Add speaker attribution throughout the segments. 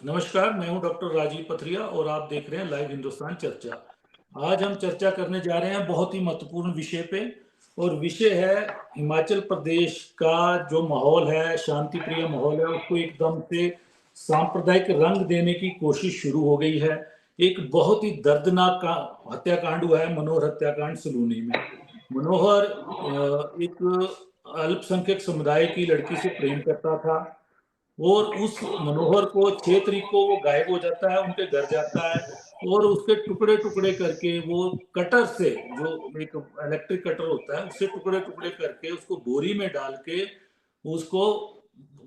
Speaker 1: नमस्कार, मैं हूं डॉक्टर राजीव पथरिया और आप देख रहे हैं लाइव हिंदुस्तान चर्चा। आज हम चर्चा करने जा रहे हैं बहुत ही महत्वपूर्ण विषय पे और विषय है हिमाचल प्रदेश का जो माहौल है, शांति प्रिय माहौल है, उसको एकदम से सांप्रदायिक रंग देने की कोशिश शुरू हो गई है। एक बहुत ही दर्दनाक का हत्याकांड हुआ है, मनोहर हत्याकांड सलूनी में। मनोहर एक अल्पसंख्यक समुदाय की लड़की से प्रेम करता था और उस मनोहर को 6 तारीख को वो गायब हो जाता है, उनके घर जाता है और उसके टुकड़े-टुकड़े करके वो कटर से, जो एक इलेक्ट्रिक कटर होता है, उससे टुकड़े-टुकड़े करके उसको बोरी में डाल के उसको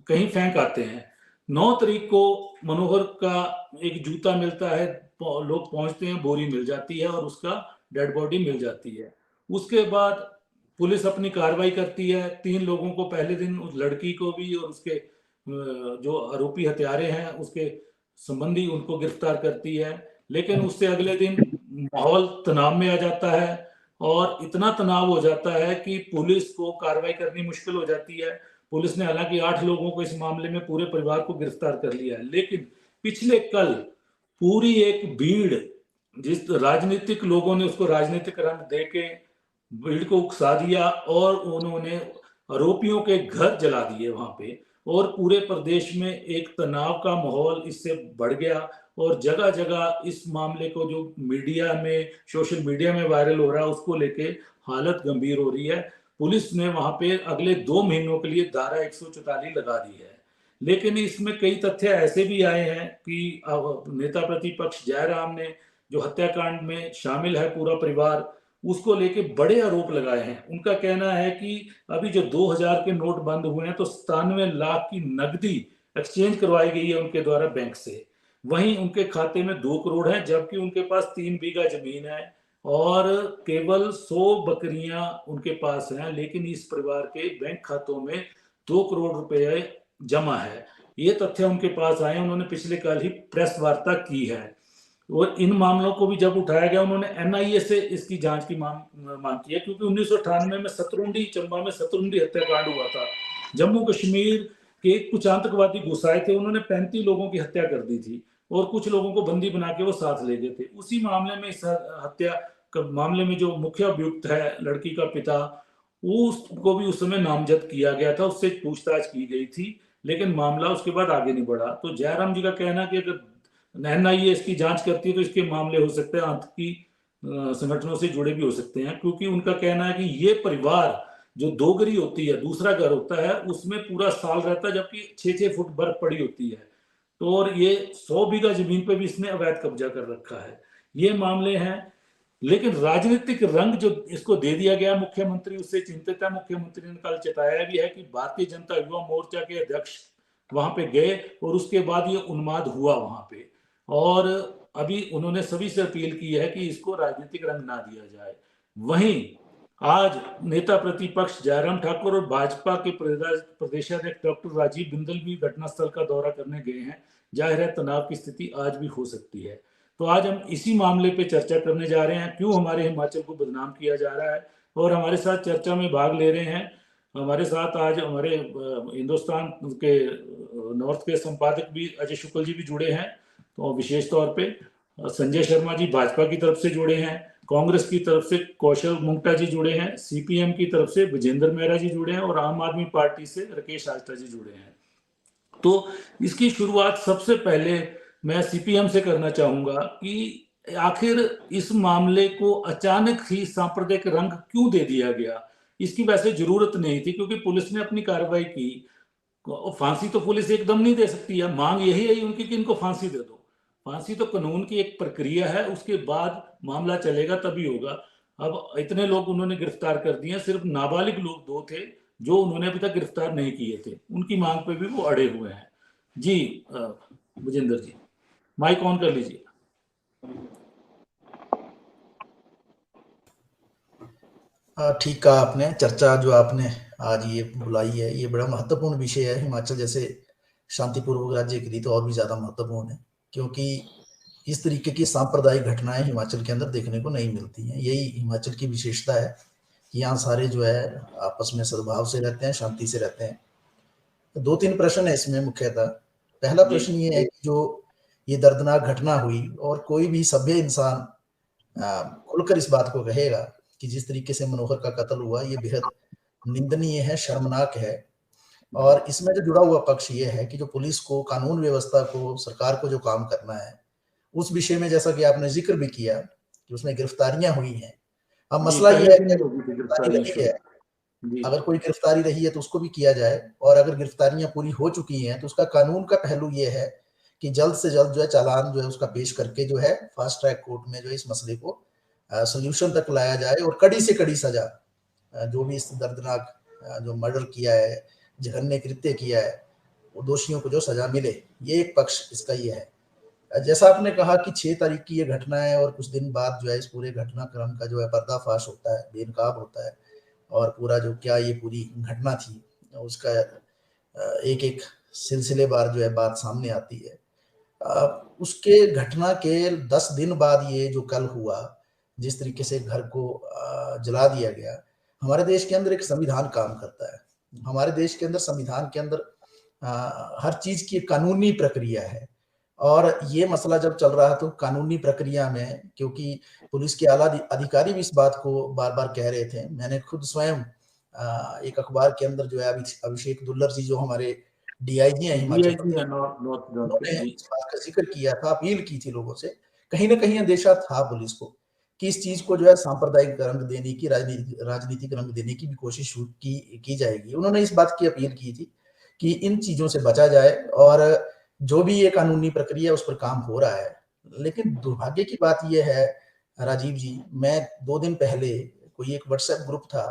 Speaker 1: कहीं फेंक आते हैं। 9 तारीख को मनोहर का एक जूता मिलता है, लोग पहुँचते हैं, बोरी मिल जाती है और उसका डेड बॉडी मिल जाती है। उसके बाद पुलिस अपनी कार्रवाई करती है, 3 लोगों को पहले दिन, उस लड़की को भी और उसके जो आरोपी हत्यारे हैं उसके संबंधी, उनको गिरफ्तार करती है। लेकिन उससे अगले दिन माहौल तनाव में आ जाता है और इतना तनाव हो जाता है कि पुलिस को कार्रवाई करनी मुश्किल हो जाती है। पुलिस ने हालांकि 8 लोगों को इस मामले में, पूरे परिवार को गिरफ्तार कर लिया है, लेकिन पिछले कल पूरी एक भीड़, जिस राजनीतिक लोगों ने उसको राजनीतिक रंग देके भीड़ को उकसा दिया और उन्होंने आरोपियों के घर जला दिए वहां पे, और पूरे प्रदेश में एक तनाव का माहौल इससे बढ़ गया और जगह जगह इस मामले को, जो मीडिया में, सोशल मीडिया में वायरल हो रहा है, उसको लेके हालत गंभीर हो रही है। पुलिस ने वहां पे अगले 2 महीनों के लिए धारा 144 लगा दी है। लेकिन इसमें कई तथ्य ऐसे भी आए हैं कि नेता प्रतिपक्ष जयराम ने, जो हत्याकांड में शामिल है पूरा परिवार, उसको लेके बड़े आरोप लगाए हैं। उनका कहना है कि अभी जो 2000 के नोट बंद हुए हैं तो 97 लाख की नकदी एक्सचेंज करवाई गई है उनके द्वारा बैंक से। वहीं उनके खाते में 2 करोड़ है, जबकि उनके पास 3 बीघा जमीन है और केवल 100 बकरियां उनके पास हैं, लेकिन इस परिवार के बैंक खातों में 2 करोड़ रुपए जमा है। ये तथ्य उनके पास आए, उन्होंने पिछले कल ही प्रेस वार्ता की है। और इन मामलों को भी जब उठाया गया, उन्होंने एनआईए से इसकी जांच की मांग की है, क्योंकि 1998 में सतरुंडी, चंबा में सतरुंडी हत्याकांड हुआ था। जम्मू कश्मीर के कुछ आतंकवादी घुस आए थे, उन्होंने 35 लोगों की हत्या कर दी थी और कुछ लोगों को बंदी बना के वो साथ ले गए थे। उसी मामले में, इस हत्या मामले में जो मुख्य अभियुक्त है, लड़की का पिता, उसको भी उस समय नामजद किया गया था, उससे पूछताछ की गई थी, लेकिन मामला उसके बाद आगे नहीं बढ़ा। तो जयराम जी का कहना कि अगर एनआईए इसकी जांच करती है तो इसके मामले हो सकते हैं आतंकी संगठनों से जुड़े भी हो सकते हैं, क्योंकि उनका कहना है कि ये परिवार जो दोगरी होती है, दूसरा घर होता है, उसमें पूरा साल रहता है, जबकि 6-6 फुट बर्फ पड़ी होती है। तो और ये 100 बीघा जमीन पे भी इसने अवैध कब्जा कर रखा है। ये मामले हैं, लेकिन राजनीतिक रंग जो इसको दे दिया गया, मुख्यमंत्री उससे चिंतित है। मुख्यमंत्री ने कल चेताया भी है कि भारतीय जनता युवा मोर्चा के अध्यक्ष वहां पे गए और उसके बाद ये उन्माद हुआ वहां पे, और अभी उन्होंने सभी से अपील की है कि इसको राजनीतिक रंग ना दिया जाए। वहीं आज नेता प्रतिपक्ष जयराम ठाकुर और भाजपा के प्रदेशाध्यक्ष डॉक्टर राजीव बिंदल भी घटनास्थल का दौरा करने गए हैं। जाहिर है तनाव की स्थिति आज भी हो सकती है। तो आज हम इसी मामले पे चर्चा करने जा रहे हैं, क्यों हमारे हिमाचल को बदनाम किया जा रहा है। और हमारे साथ चर्चा में भाग ले रहे हैं, हमारे साथ आज हमारे हिंदुस्तान के नॉर्थ के संपादक भी अजय शुक्ल जी भी जुड़े हैं, तो विशेष तौर पे संजय शर्मा जी भाजपा की तरफ से जुड़े हैं, कांग्रेस की तरफ से कौशल मुंगटा जी जुड़े हैं, सीपीएम की तरफ से विजेंद्र मेहरा जी जुड़े हैं और आम आदमी पार्टी से राकेश आस्था जी जुड़े हैं। तो इसकी शुरुआत सबसे पहले मैं सीपीएम से करना चाहूंगा कि आखिर इस मामले को अचानक ही सांप्रदायिक रंग क्यों दे दिया गया। इसकी वैसे जरूरत नहीं थी, क्योंकि पुलिस ने अपनी कार्रवाई की। फांसी तो पुलिस एकदम नहीं दे सकती है, मांग यही है उनकी कि इनको फांसी दे दो। फांसी तो कानून की एक प्रक्रिया है, उसके बाद मामला चलेगा तभी होगा। अब इतने लोग उन्होंने गिरफ्तार कर दिए, सिर्फ नाबालिग लोग 2 थे जो उन्होंने अभी तक गिरफ्तार नहीं किए थे, उनकी मांग पे भी वो अड़े हुए हैं। जी विजेंद्र जी, माइक ऑन कर लीजिए।
Speaker 2: ठीक कहा आपने। चर्चा जो आपने आज ये बुलाई है, ये बड़ा महत्वपूर्ण विषय है। हिमाचल जैसे शांतिपूर्वक राज्य के लिए तो और भी ज्यादा महत्वपूर्ण है, क्योंकि इस तरीके की सांप्रदायिक घटनाएं हिमाचल के अंदर देखने को नहीं मिलती हैं। यही हिमाचल की विशेषता है कि यहाँ सारे जो है आपस में सद्भाव से रहते हैं, शांति से रहते हैं। तो 2-3 प्रश्न है इसमें मुख्यतः। पहला प्रश्न ये है कि जो ये दर्दनाक घटना हुई, और कोई भी सभ्य इंसान खुलकर इस बात को कहेगा कि जिस तरीके से मनोहर का कत्ल हुआ ये बेहद निंदनीय है, शर्मनाक है। और इसमें जो जुड़ा हुआ पक्ष ये है कि जो पुलिस को, कानून व्यवस्था को, सरकार को जो काम करना है उस विषय में, जैसा कि आपने जिक्र भी किया कि उसमें गिरफ्तारियां हुई हैं। अब
Speaker 1: जी,
Speaker 2: मसला ये
Speaker 1: पहले
Speaker 2: है
Speaker 1: दिन
Speaker 2: कि
Speaker 1: ही
Speaker 2: अगर
Speaker 1: होगी थी
Speaker 2: गिरफ्तारी
Speaker 1: गिरफ्तारियां
Speaker 2: रही
Speaker 1: शुरू।
Speaker 2: है,
Speaker 1: जी
Speaker 2: अगर कोई गिरफ्तारी रही है तो उसको भी किया जाए, और अगर गिरफ्तारियां पूरी हो चुकी हैं तो उसका कानून का पहलू ये है कि जल्द से जल्द जो है चालान जो है उसका पेश करके जो है फास्ट ट्रैक कोर्ट में जो है इस मसले को सोल्यूशन तक लाया जाए, और कड़ी से कड़ी सजा जो भी इस दर्दनाक जो मर्डर किया है, जघन्य कृत्य किया है, वो दोषियों को जो सजा मिले। ये एक पक्ष इसका ये है। जैसा आपने कहा कि 6 तारीख की ये घटना है, और कुछ दिन बाद जो है इस पूरे घटनाक्रम का जो है पर्दाफाश होता है, बेनकाब होता है, और पूरा जो क्या ये पूरी घटना थी उसका एक एक सिलसिलेवार जो है बात सामने आती है। उसके घटना के 10 दिन बाद ये जो कल हुआ, जिस तरीके से घर को जला दिया गया, हमारे देश के अंदर एक संविधान काम करता है। हमारे देश के अंदर संविधान के अंदर हर चीज की कानूनी प्रक्रिया है, और ये मसला जब चल रहा तो कानूनी प्रक्रिया में, क्योंकि पुलिस के आला अधिकारी भी इस बात को बार बार कह रहे थे, मैंने खुद स्वयं एक अखबार के अंदर जो है अभिषेक दुल्लर जी जो हमारे डीआईजी हैं हिमाचल
Speaker 1: डीआईजी
Speaker 2: प्रदेश,
Speaker 1: है नॉर्थ जोन के।
Speaker 2: उन्होंने
Speaker 1: जी
Speaker 2: इस बात का जिक्र किया था, अपील की थी लोगों से। कहीं ना कहीं अंदेशा था पुलिस को कि इस चीज को जो है सांप्रदायिक रंग देने की, राजनीतिक रंग देने की भी कोशिश की जाएगी। उन्होंने इस बात की अपील की थी कि इन चीजों से बचा जाए, और जो भी ये कानूनी प्रक्रिया उस पर काम हो रहा है। लेकिन दुर्भाग्य की बात यह है राजीव जी, मैं 2 दिन पहले कोई एक व्हाट्सएप ग्रुप था,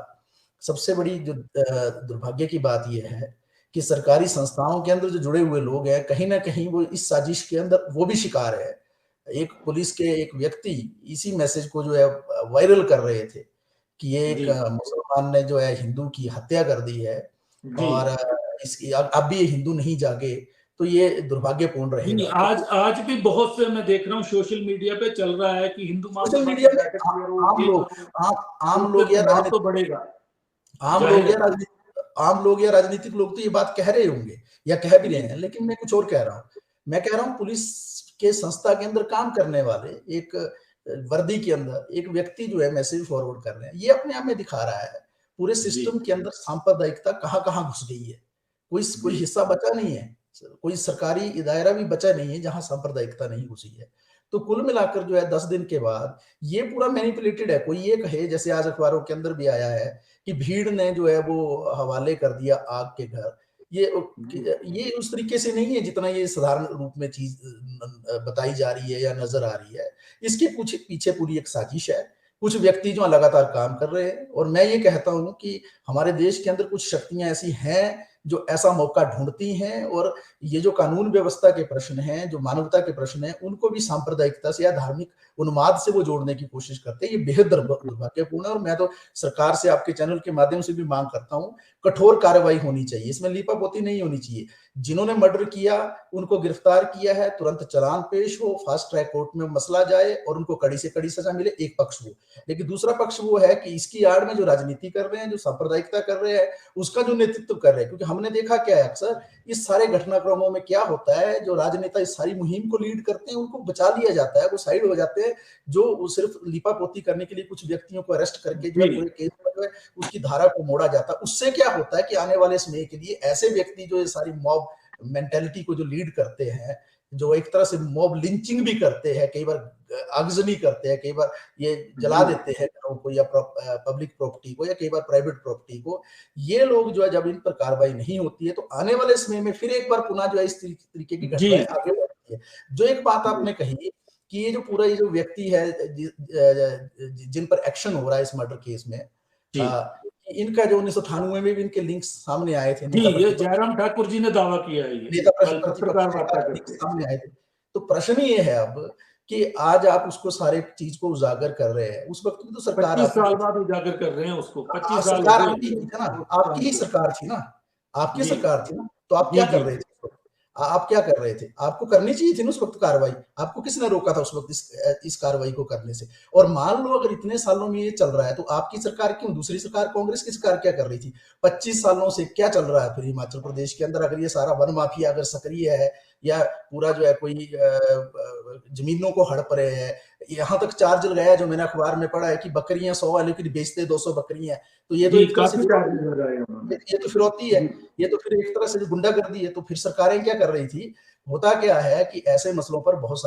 Speaker 2: सबसे बड़ी जो दुर्भाग्य की बात यह है कि सरकारी संस्थाओं के अंदर जो जुड़े हुए लोग हैं, कहीं ना कहीं वो इस साजिश के अंदर वो भी शिकार है। एक पुलिस के एक व्यक्ति इसी मैसेज को जो है वायरल कर रहे थे कि ये एक
Speaker 1: जी
Speaker 2: मुसलमान ने जो है हिंदू की हत्या कर दी है,
Speaker 1: जी
Speaker 2: और इसकी अब भी ये हिंदू नहीं जागे, तो ये दुर्भाग्यपूर्ण
Speaker 1: जी।
Speaker 2: रहेगा।
Speaker 1: आज आज भी बहुत से मैं देख रहा हूँ सोशल मीडिया पे चल रहा है कि हिंदू
Speaker 2: सोशल
Speaker 1: महासभा
Speaker 2: मीडिया
Speaker 1: की
Speaker 2: में
Speaker 1: बैठक क्लियर
Speaker 2: आम
Speaker 1: होगी तो
Speaker 2: लोग, आम
Speaker 1: उससे
Speaker 2: लोग या
Speaker 1: तनाव तो बढ़ेगा,
Speaker 2: आम लोग
Speaker 1: जाहिर
Speaker 2: या
Speaker 1: है।
Speaker 2: आम लोग या राजनीतिक लोग तो ये बात कह रहे होंगे या कह भी रहे
Speaker 1: जी
Speaker 2: हैं, लेकिन मैं कुछ और कह रहा हूँ। मैं कह रहा हूँ पुलिस के संस्था के अंदर काम करने वाले एक वर्दी के अंदर एक व्यक्ति जो है मैसेज फॉरवर्ड कर रहे हैं, ये अपने आप में दिखा रहा है पूरे
Speaker 1: जी
Speaker 2: सिस्टम के अंदर सांप्रदायिकता कहाँ कहाँ घुस गई है। कोई
Speaker 1: जी
Speaker 2: हिस्सा बचा नहीं है, कोई सरकारी दायरा भी बचा नहीं है जहां सांप्रदायिकता नहीं घुसी है। तो कुल मिलाकर जो है 10 दिन के बाद ये पूरा मैनिपुलेटेड है। कोई ये कहे, जैसे आज अखबारों के अंदर भी आया है कि भीड़ ने जो है वो हवाले कर दिया आग के घर। ये
Speaker 1: जी
Speaker 2: ये उस तरीके से नहीं है जितना ये साधारण रूप में चीज बताई जा रही है या नजर आ रही है। इसके पीछे पीछे पूरी एक साजिश है, कुछ व्यक्ति जो लगातार काम कर रहे हैं। और मैं ये कहता हूं कि हमारे देश के अंदर कुछ शक्तियां ऐसी हैं जो ऐसा मौका ढूंढती हैं, और ये जो कानून व्यवस्था के प्रश्न हैं, जो मानवता के प्रश्न हैं, उनको भी सांप्रदायिकता से या धार्मिक उन्माद से वो जोड़ने की कोशिश करते हैं। ये बेहद दुर्भाग्यपूर्ण है, और मैं तो सरकार से आपके चैनल के माध्यम से भी मांग करता हूं, कठोर कार्रवाई होनी चाहिए, इसमें लीपापोती नहीं होनी चाहिए। जिन्होंने मर्डर किया उनको गिरफ्तार किया है, तुरंत चालान पेश हो, फास्ट ट्रैक कोर्ट में मसला जाए और उनको कड़ी से कड़ी सजा मिले, एक पक्ष वो। लेकिन दूसरा पक्ष वो है कि इसकी आड़ में जो राजनीति कर रहे हैं, जो सांप्रदायिकता कर रहे हैं, उसका जो नेतृत्व कर रहे हैं। क्योंकि हमने देखा क्या है, अक्सर इस सारे घटनाक्रमों में क्या होता है, जो राजनेता इस सारी मुहिम को लीड करते हैं उनको बचा लिया जाता है, वो साइड हो जाते हैं। जो सिर्फ लिपापोती करने के लिए कुछ व्यक्तियों को अरेस्ट करके जो है
Speaker 1: जी
Speaker 2: पूरे केस में जो है उसकी धारा को मोड़ा जाता है। उससे क्या होता है कि आने वाले समय के लिए ऐसे व्यक्ति जो ये सारी मॉब मेंटेलिटी को जो लीड करते हैं, जो एक तरह से मॉब लिंचिंग भी करते हैं, कई बार आगजनी करते हैं, कई बार ये जला
Speaker 1: जी
Speaker 2: देते हैं घरों को या पब्लिक प्रॉपर्टी को या कई बार प्राइवेट प्रॉपर्टी को। ये लोग जो है जब इन पर कार्रवाई नहीं होती है तो आने वाले समय में फिर एक बार पुनः जो है इस तरीके की
Speaker 1: जी
Speaker 2: घटनाएं आगे बढ़ती है। जो एक बात
Speaker 1: जी
Speaker 2: आपने कही कि ये जो पूरा ये जो व्यक्ति है जिन पर एक्शन हो रहा है इस मर्डर केस में,
Speaker 1: जी
Speaker 2: इनका जो 1998 में भी इनके लिंक्स सामने आए थे,
Speaker 1: जी, ये जयराम ठाकुर जी ने दावा किया है, ये
Speaker 2: नेता
Speaker 1: कल पत्रकार
Speaker 2: प्रतिपक्ष
Speaker 1: वार्ता
Speaker 2: के
Speaker 1: करते।
Speaker 2: सामने आए थे। तो प्रश्न ये है अब कि आज आप उसको सारे चीज को उजागर कर रहे हैं, उस वक्त भी तो सरकार
Speaker 1: 25
Speaker 2: आपकी
Speaker 1: साल
Speaker 2: थी।
Speaker 1: बाद उजागर कर रहे हैं उसको, 25 साल हो
Speaker 2: सरकार
Speaker 1: गए
Speaker 2: आपकी ही थी ना,
Speaker 1: उस
Speaker 2: आपकी
Speaker 1: काम
Speaker 2: ही
Speaker 1: को।
Speaker 2: सरकार थी ना, आपकी
Speaker 1: जी
Speaker 2: सरकार थी ना, तो आप
Speaker 1: जी
Speaker 2: क्या कर
Speaker 1: जी
Speaker 2: रहे थे? आप क्या कर रहे थे? आपको करनी चाहिए थी ना उस वक्त कार्रवाई। आपको किसने रोका था उस वक्त इस कार्रवाई को करने से? और मान लो अगर इतने सालों में ये चल रहा है तो आपकी सरकार क्यों, दूसरी सरकार कांग्रेस की सरकार क्या कर रही थी? 25 सालों से क्या चल रहा है फिर हिमाचल प्रदेश के अंदर? अगर ये सारा वन माफिया अगर सक्रिय है, या पूरा जो है कोई जमीनों को हड़प रहे हैं, यहाँ तक चार्ज लगाया जो मैंने अखबार में पढ़ा है कि बकरियां 100 है लेकिन बेचते 200 बकरियां, तो ये तो
Speaker 1: जी,
Speaker 2: एक तरह से
Speaker 1: काफी चार्जेस लगाए उन्होंने।
Speaker 2: ये तो फिरौती है।
Speaker 1: जी
Speaker 2: ये तो फिर एक तरह से गुंडागर्दी है। तो फिर सरकारें क्या कर रही थी? होता क्या है कि ऐसे मसलों पर बहुत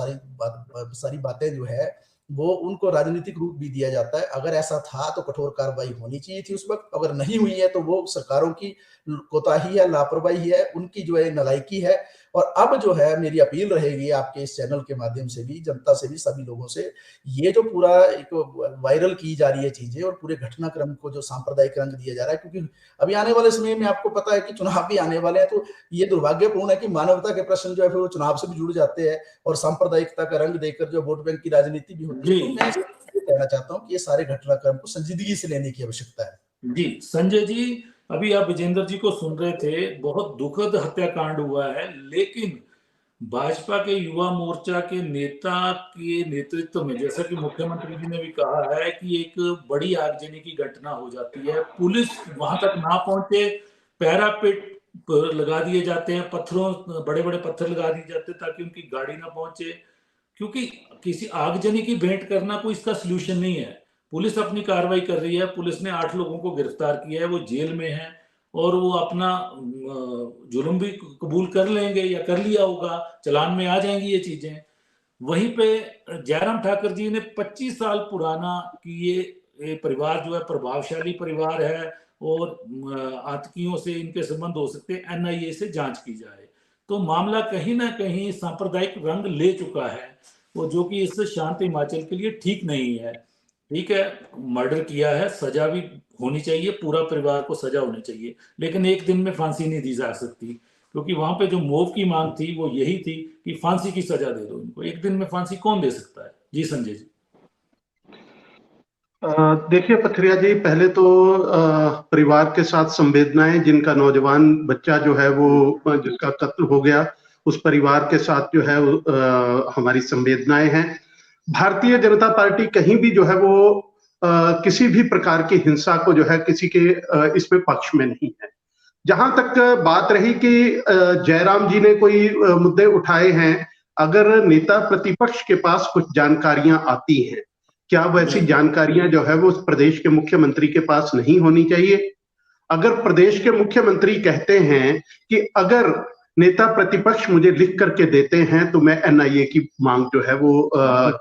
Speaker 2: सारी बातें जो है वो उनको राजनीतिक रूप भी दिया जाता है। अगर ऐसा था तो कठोर कार्रवाई होनी चाहिए थी उस वक्त। अगर नहीं हुई है तो वो सरकारों की कोताही है, लापरवाही है, उनकी जो है नालायकी है। और अब जो है मेरी अपील रहेगी आपके इस चैनल के माध्यम से भी, जनता से भी, सभी लोगों से, ये जो पूरा एक वायरल की जा रही है चीजें और पूरे घटनाक्रम को जो सांप्रदायिक रंग दिया जा रहा है, क्योंकि अभी आने वाले समय में आपको पता है कि चुनाव भी आने वाले हैं, तो ये दुर्भाग्यपूर्ण है कि मानवता के प्रश्न जो है फिर वो चुनाव से भी जुड़ जाते हैं और सांप्रदायिकता का रंग देकर जो वोट बैंक की राजनीति भी होती है।
Speaker 1: जी
Speaker 2: तो मैं ये कहना चाहता हूँ कि ये सारे घटनाक्रम को संजीदगी से लेने की आवश्यकता है।
Speaker 1: जी संजय जी, अभी आप विजेंद्र जी को सुन रहे थे, बहुत दुखद हत्याकांड हुआ है, लेकिन भाजपा के युवा मोर्चा के नेता के नेतृत्व में, जैसा कि मुख्यमंत्री जी ने भी कहा है कि एक बड़ी आगजनी की घटना हो जाती है, पुलिस वहां तक ना पहुंचे, पैरापेट लगा दिए जाते हैं, पत्थरों, बड़े बड़े पत्थर लगा दिए जाते हैं ताकि उनकी गाड़ी ना पहुंचे, क्योंकि किसी आगजनी की भेंट करना कोई इसका सलूशन नहीं है। पुलिस अपनी कार्रवाई कर रही है, पुलिस ने 8 लोगों को गिरफ्तार किया है, वो जेल में है और वो अपना जुर्म भी कबूल कर लेंगे या कर लिया होगा, चालान में आ जाएंगी ये चीजें। वहीं पे जयराम ठाकुर जी ने 25 साल पुराना कि ये परिवार जो है प्रभावशाली परिवार है और आतंकियों से इनके संबंध हो सकते हैं, एनआईए से जांच की जाए। तो मामला कहीं ना कहीं सांप्रदायिक रंग ले चुका है, वो जो कि इस शांत हिमाचल के लिए ठीक नहीं है। ठीक है, मर्डर किया है, सजा भी होनी चाहिए, पूरा परिवार को सजा होनी चाहिए, लेकिन एक दिन में फांसी नहीं दी जा सकती, क्योंकि वहां पे जो मौत की मांग थी वो यही थी कि फांसी की सजा दे दो इनको। एक दिन में फांसी कौन दे सकता है? जी संजय जी।
Speaker 3: देखिए पथरिया जी, पहले तो परिवार के साथ संवेदनाएं, जिनका नौजवान बच्चा जो है वो जिसका कत्ल हो गया, उस परिवार के साथ जो है हमारी संवेदनाएं हैं। भारतीय जनता पार्टी कहीं भी जो है वो किसी भी प्रकार की हिंसा को जो है किसी के इसमें पक्ष में नहीं है। जहां तक बात रही कि जयराम जी ने कोई मुद्दे उठाए हैं, अगर नेता प्रतिपक्ष के पास कुछ जानकारियां आती हैं, क्या वैसी जानकारियां जो है वो प्रदेश के मुख्यमंत्री के पास नहीं होनी चाहिए? अगर प्रदेश के मुख्यमंत्री कहते हैं कि अगर नेता प्रतिपक्ष मुझे लिख करके देते हैं तो मैं एनआईए की मांग जो है वो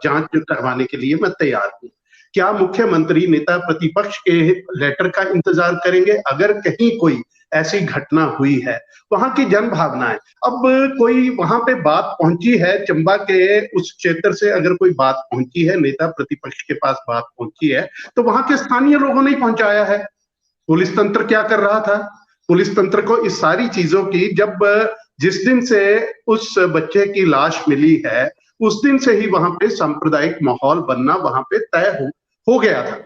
Speaker 3: जांच करवाने के लिए मैं तैयार हूं, क्या मुख्यमंत्री नेता प्रतिपक्ष के लेटर का इंतजार करेंगे? अगर कहीं कोई ऐसी घटना हुई है, वहां की जन भावनाएं, अब कोई वहां पे बात पहुंची है, चंबा के उस क्षेत्र से अगर कोई बात पहुंची है, नेता प्रतिपक्ष के पास बात पहुंची है, तो वहां के स्थानीय लोगों ने पहुंचाया है। पुलिस तंत्र क्या कर रहा था? पुलिस तंत्र को इस सारी चीजों की, जब जिस दिन से उस बच्चे की लाश मिली है उस दिन से ही वहां पे सांप्रदायिक माहौल बनना वहां पे तय हो गया था,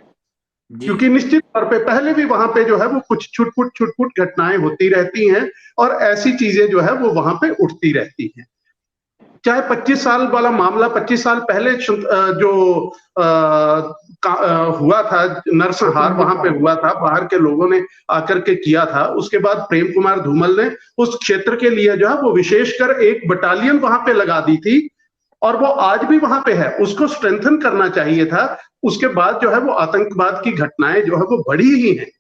Speaker 3: क्योंकि निश्चित तौर पे पहले भी वहां पे जो है वो कुछ छुटपुट घटनाएं होती रहती हैं और ऐसी चीजें जो है वो वहां पे उठती रहती हैं। चाहे 25 साल वाला मामला 25 साल पहले जो हुआ था, नरसंहार वहां पे हुआ था, बाहर के लोगों ने आकर के किया था, उसके बाद प्रेम कुमार धूमल ने उस क्षेत्र के लिए जो है वो विशेषकर एक बटालियन वहां पे लगा दी थी और वो आज भी वहां पे है, उसको स्ट्रेंथन करना चाहिए था। उसके बाद जो है वो आतंकवाद की घटनाएं जो है वो बढ़ी ही हैं।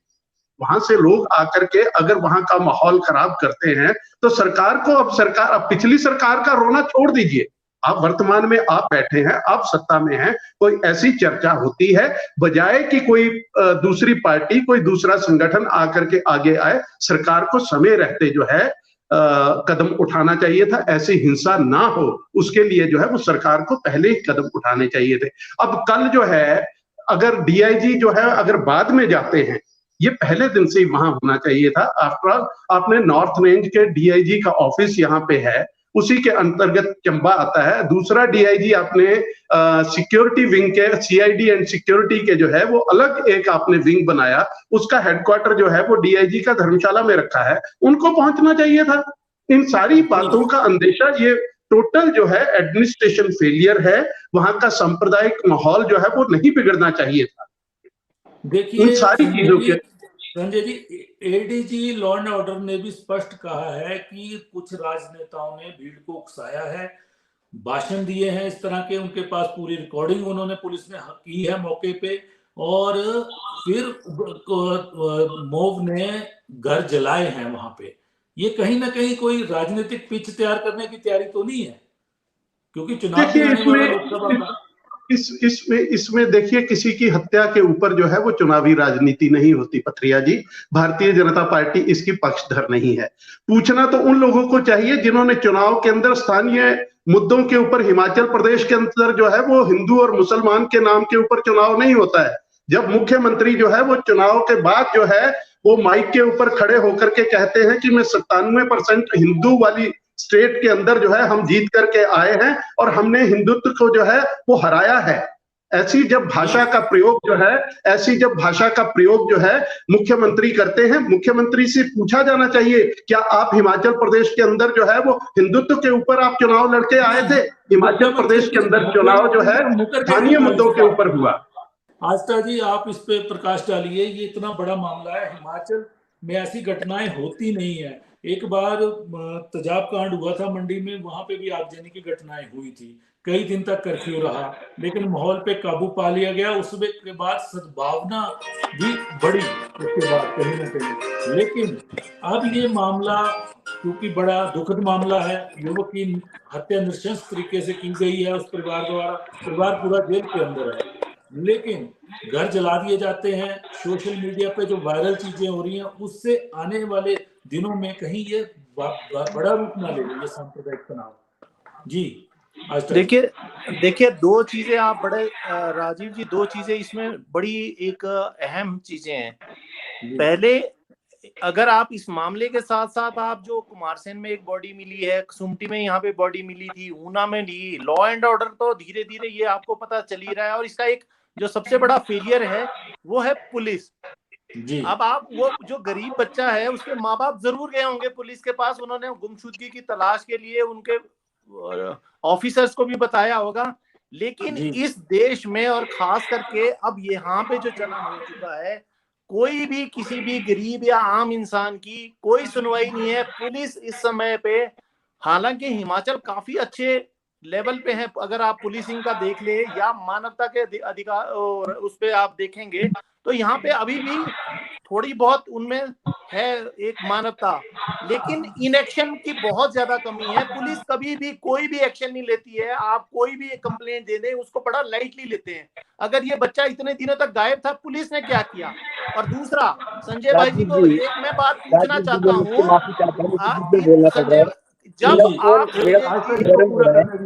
Speaker 3: वहां से लोग आकर के अगर वहां का माहौल खराब करते हैं तो सरकार को, अब पिछली सरकार का रोना छोड़ दीजिए, आप वर्तमान में आप बैठे हैं, आप सत्ता में हैं, कोई ऐसी चर्चा होती है, बजाय कि कोई दूसरी पार्टी, कोई दूसरा संगठन आकर के आगे आए, सरकार को समय रहते जो है कदम उठाना चाहिए था। ऐसी हिंसा ना हो उसके लिए जो है वो सरकार को पहले ही कदम उठाने चाहिए थे। अब कल जो है अगर डीआईजी जो है अगर बाद में जाते हैं, ये पहले दिन से ही वहां होना चाहिए था। आफ्टर ऑल आपने नॉर्थ रेंज के डीआईजी का ऑफिस यहाँ पे है, उसी के अंतर्गत चंबा आता है। दूसरा डीआईजी आपने सिक्योरिटी विंग के, सीआईडी एंड सिक्योरिटी के जो है वो अलग एक आपने विंग बनाया, उसका हेडक्वार्टर जो है वो डीआईजी का धर्मशाला में रखा है, उनको पहुंचना चाहिए था। इन सारी बातों का अंदेशा, ये टोटल जो है एडमिनिस्ट्रेशन फेलियर है। वहां का सांप्रदायिक माहौल जो है वो नहीं बिगड़ना चाहिए था।
Speaker 1: देखिए
Speaker 3: उन सारी चीजों के
Speaker 1: Sanjay ji, ADG law and order ने भी स्पष्ट कहा है कि कुछ राजनेताओं ने भीड़ को उकसाया है, भाषण दिए हैं इस तरह के, उनके पास पूरी रिकॉर्डिंग उन्होंने पुलिस ने की है मौके पे, और फिर मॉब ने घर जलाए हैं वहां पे। ये कहीं ना कहीं कोई राजनीतिक पिच तैयार करने की तैयारी तो नहीं है, क्योंकि चुनाव
Speaker 3: देखिए
Speaker 1: में आने वाला लोकसभा का
Speaker 3: इसमें देखिए, किसी की हत्या के ऊपर जो है वो चुनावी राजनीति नहीं होती पथरिया जी। भारतीय जनता पार्टी इसकी पक्षधर नहीं है। पूछना तो उन लोगों को चाहिए जिन्होंने चुनाव के अंदर स्थानीय मुद्दों के ऊपर, हिमाचल प्रदेश के अंदर जो है वो हिंदू और मुसलमान के नाम के ऊपर चुनाव नहीं होता है। जब मुख्यमंत्री जो है वो चुनाव के बाद जो है वो माइक के ऊपर खड़े होकर के कहते हैं कि मैं 97% हिंदू वाली स्टेट के अंदर जो है हम जीत करके आए हैं और हमने हिंदुत्व को जो है वो हराया है। ऐसी जब भाषा का प्रयोग जो है मुख्यमंत्री करते हैं, मुख्यमंत्री से पूछा जाना चाहिए, क्या आप हिमाचल प्रदेश के अंदर जो है वो हिंदुत्व के ऊपर आप चुनाव लड़के आए थे? हिमाचल प्रदेश के अंदर चुनाव जो है स्थानीय मुद्दों के ऊपर हुआ।
Speaker 1: आस्था जी, आप इस पे प्रकाश डालिए। ये इतना बड़ा मामला है, हिमाचल में ऐसी घटनाएं होती नहीं है। एक बार तेजाब कांड हुआ था मंडी में, वहां पे भी आगजनी की घटनाएं हुई थी, कई दिन तक कर्फ्यू रहा, लेकिन माहौल पे काबू पा लिया गया। उसके के बाद सद्भावना भी बढ़ी उसके बाद कहीं ना कहीं। लेकिन अब ये मामला क्योंकि बड़ा दुखद मामला है, युवक की हत्या नृशंस तरीके से की गई है उस परिवार द्वारा, परिवार पूरा जेल के अंदर है, लेकिन घर जला दिए जाते हैं। सोशल मीडिया पे जो वायरल चीजें हो रही हैं, उससे आने वाले दिनों में कहीं ये बड़ा रूप ना ले ये सांप्रदायिक तनाव। जी
Speaker 4: देखिए दो चीजें आप बड़े राजीव जी, दो चीजें इसमें बड़ी एक अहम चीजें हैं। पहले, अगर आप इस मामले के साथ साथ आप जो कुमारसैन में एक बॉडी मिली है, सुमटी में यहाँ पे बॉडी मिली थी, ऊना में ली, लॉ एंड ऑर्डर तो धीरे धीरे ये आपको पता चल ही रहा है। और इसका एक जो सबसे बड़ा फेलियर है वो है पुलिस। जी। अब आप वो जो गरीब बच्चा है उसके माँ बाप जरूर गए होंगे पुलिस के पास, उन्होंने गुमशुदगी की तलाश के लिए उनके ऑफिसर्स को भी बताया होगा। लेकिन इस देश में और खास करके अब यहाँ पे जो चलन हो चुका है, कोई भी किसी भी गरीब या आम इंसान की कोई सुनवाई नहीं है। पुलिस इस समय पे, हालांकि हिमाचल काफी अच्छे लेवल पे है, अगर आप पुलिसिंग का देख ले या मानवता के अधिकार उस पे आप देखेंगे तो यहाँ पे अभी भी थोड़ी बहुत उनमें है एक मानवता, लेकिन इनएक्शन की बहुत ज्यादा कमी है। पुलिस कभी भी कोई भी एक्शन नहीं लेती है। आप कोई भी एक कंप्लेंट दे दें उसको बड़ा लाइटली लेते हैं। अगर ये बच्चा इतने दिनों तक गायब था, पुलिस ने क्या किया? और दूसरा, संजय भाई जी को एक मैं बात पूछना चाहता हूँ, संजय, जब आप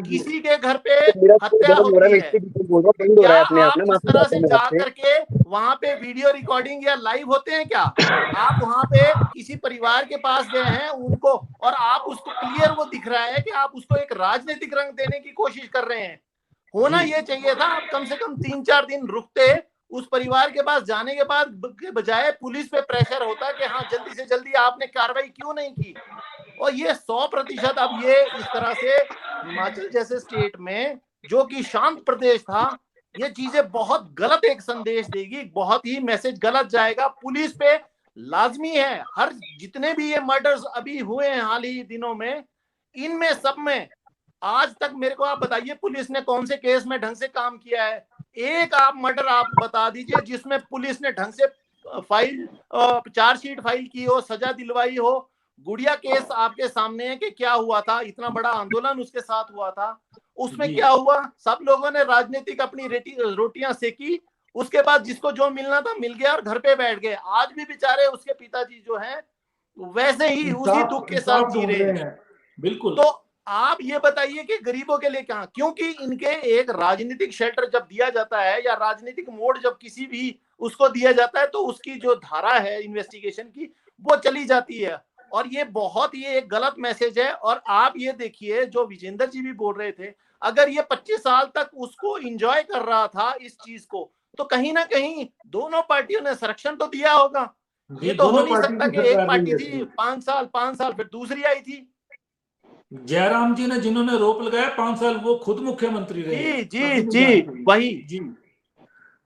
Speaker 4: किसी के घर पे हत्या होती है, क्या आप इस तरह से जा करके वहां पे वीडियो रिकॉर्डिंग या लाइव होते हैं क्या? आप वहां पे किसी परिवार के पास गए हैं उनको, और आप उसको क्लियर वो दिख रहा है कि आप उसको एक राजनीतिक रंग देने की कोशिश कर रहे हैं। होना ये चाहिए था आप कम से कम 3-4 दिन रुकते, उस परिवार के पास जाने के बाद के बजाय पुलिस पे प्रेशर होता कि हाँ जल्दी से जल्दी आपने कार्रवाई क्यों नहीं की। और ये 100% अब ये इस तरह से हिमाचल जैसे स्टेट में जो कि शांत प्रदेश था, ये चीजें बहुत गलत एक संदेश देगी, बहुत ही मैसेज गलत जाएगा। पुलिस पे लाजमी है, हर जितने भी ये मर्डर्स अभी हुए हैं हाल ही दिनों में, इनमें सब में आज तक मेरे को आप बताइए पुलिस ने कौन से केस में ढंग से काम किया है? एक आप मर्डर आप बता दीजिए जिसमें पुलिस ने ढंग से फाइल चार्जशीट फाइल की हो, सजा दिलवाई हो। गुड़िया केस आपके सामने है कि क्या हुआ था, इतना बड़ा आंदोलन उसके साथ हुआ था, उसमें क्या हुआ? सब लोगों ने राजनीतिक अपनी रोटियां सेकी, उसके बाद जिसको जो मिलना था मिल गया और घर पे बैठ गए। आज भी बेचारे उसके पिताजी जो हैं वैसे ही उसी दुख के साथ जी रहे हैं।
Speaker 1: बिल्कुल।
Speaker 4: तो आप ये बताइए कि गरीबों के लिए कहां, क्योंकि इनके एक राजनीतिक शेल्टर जब दिया जाता है या राजनीतिक मोड जब किसी भी उसको दिया जाता है तो उसकी जो धारा है इन्वेस्टिगेशन की वो चली जाती है। और ये बहुत ही एक गलत मैसेज है। और आप ये देखिए जो विजेंद्र जी भी बोल रहे थे, अगर ये 25 साल तक उसको एंजॉय कर रहा था इस चीज को, तो कहीं ना कहीं दोनों पार्टियों ने संरक्षण तो दिया होगा। ये तो हो नहीं सकता कि एक पार्टी थी 5 साल फिर दूसरी आई थी।
Speaker 1: जयराम जी ने जिन्होंने रोप लगाया 5 साल वो खुद मुख्यमंत्री रहे।
Speaker 4: जी वही
Speaker 1: जी।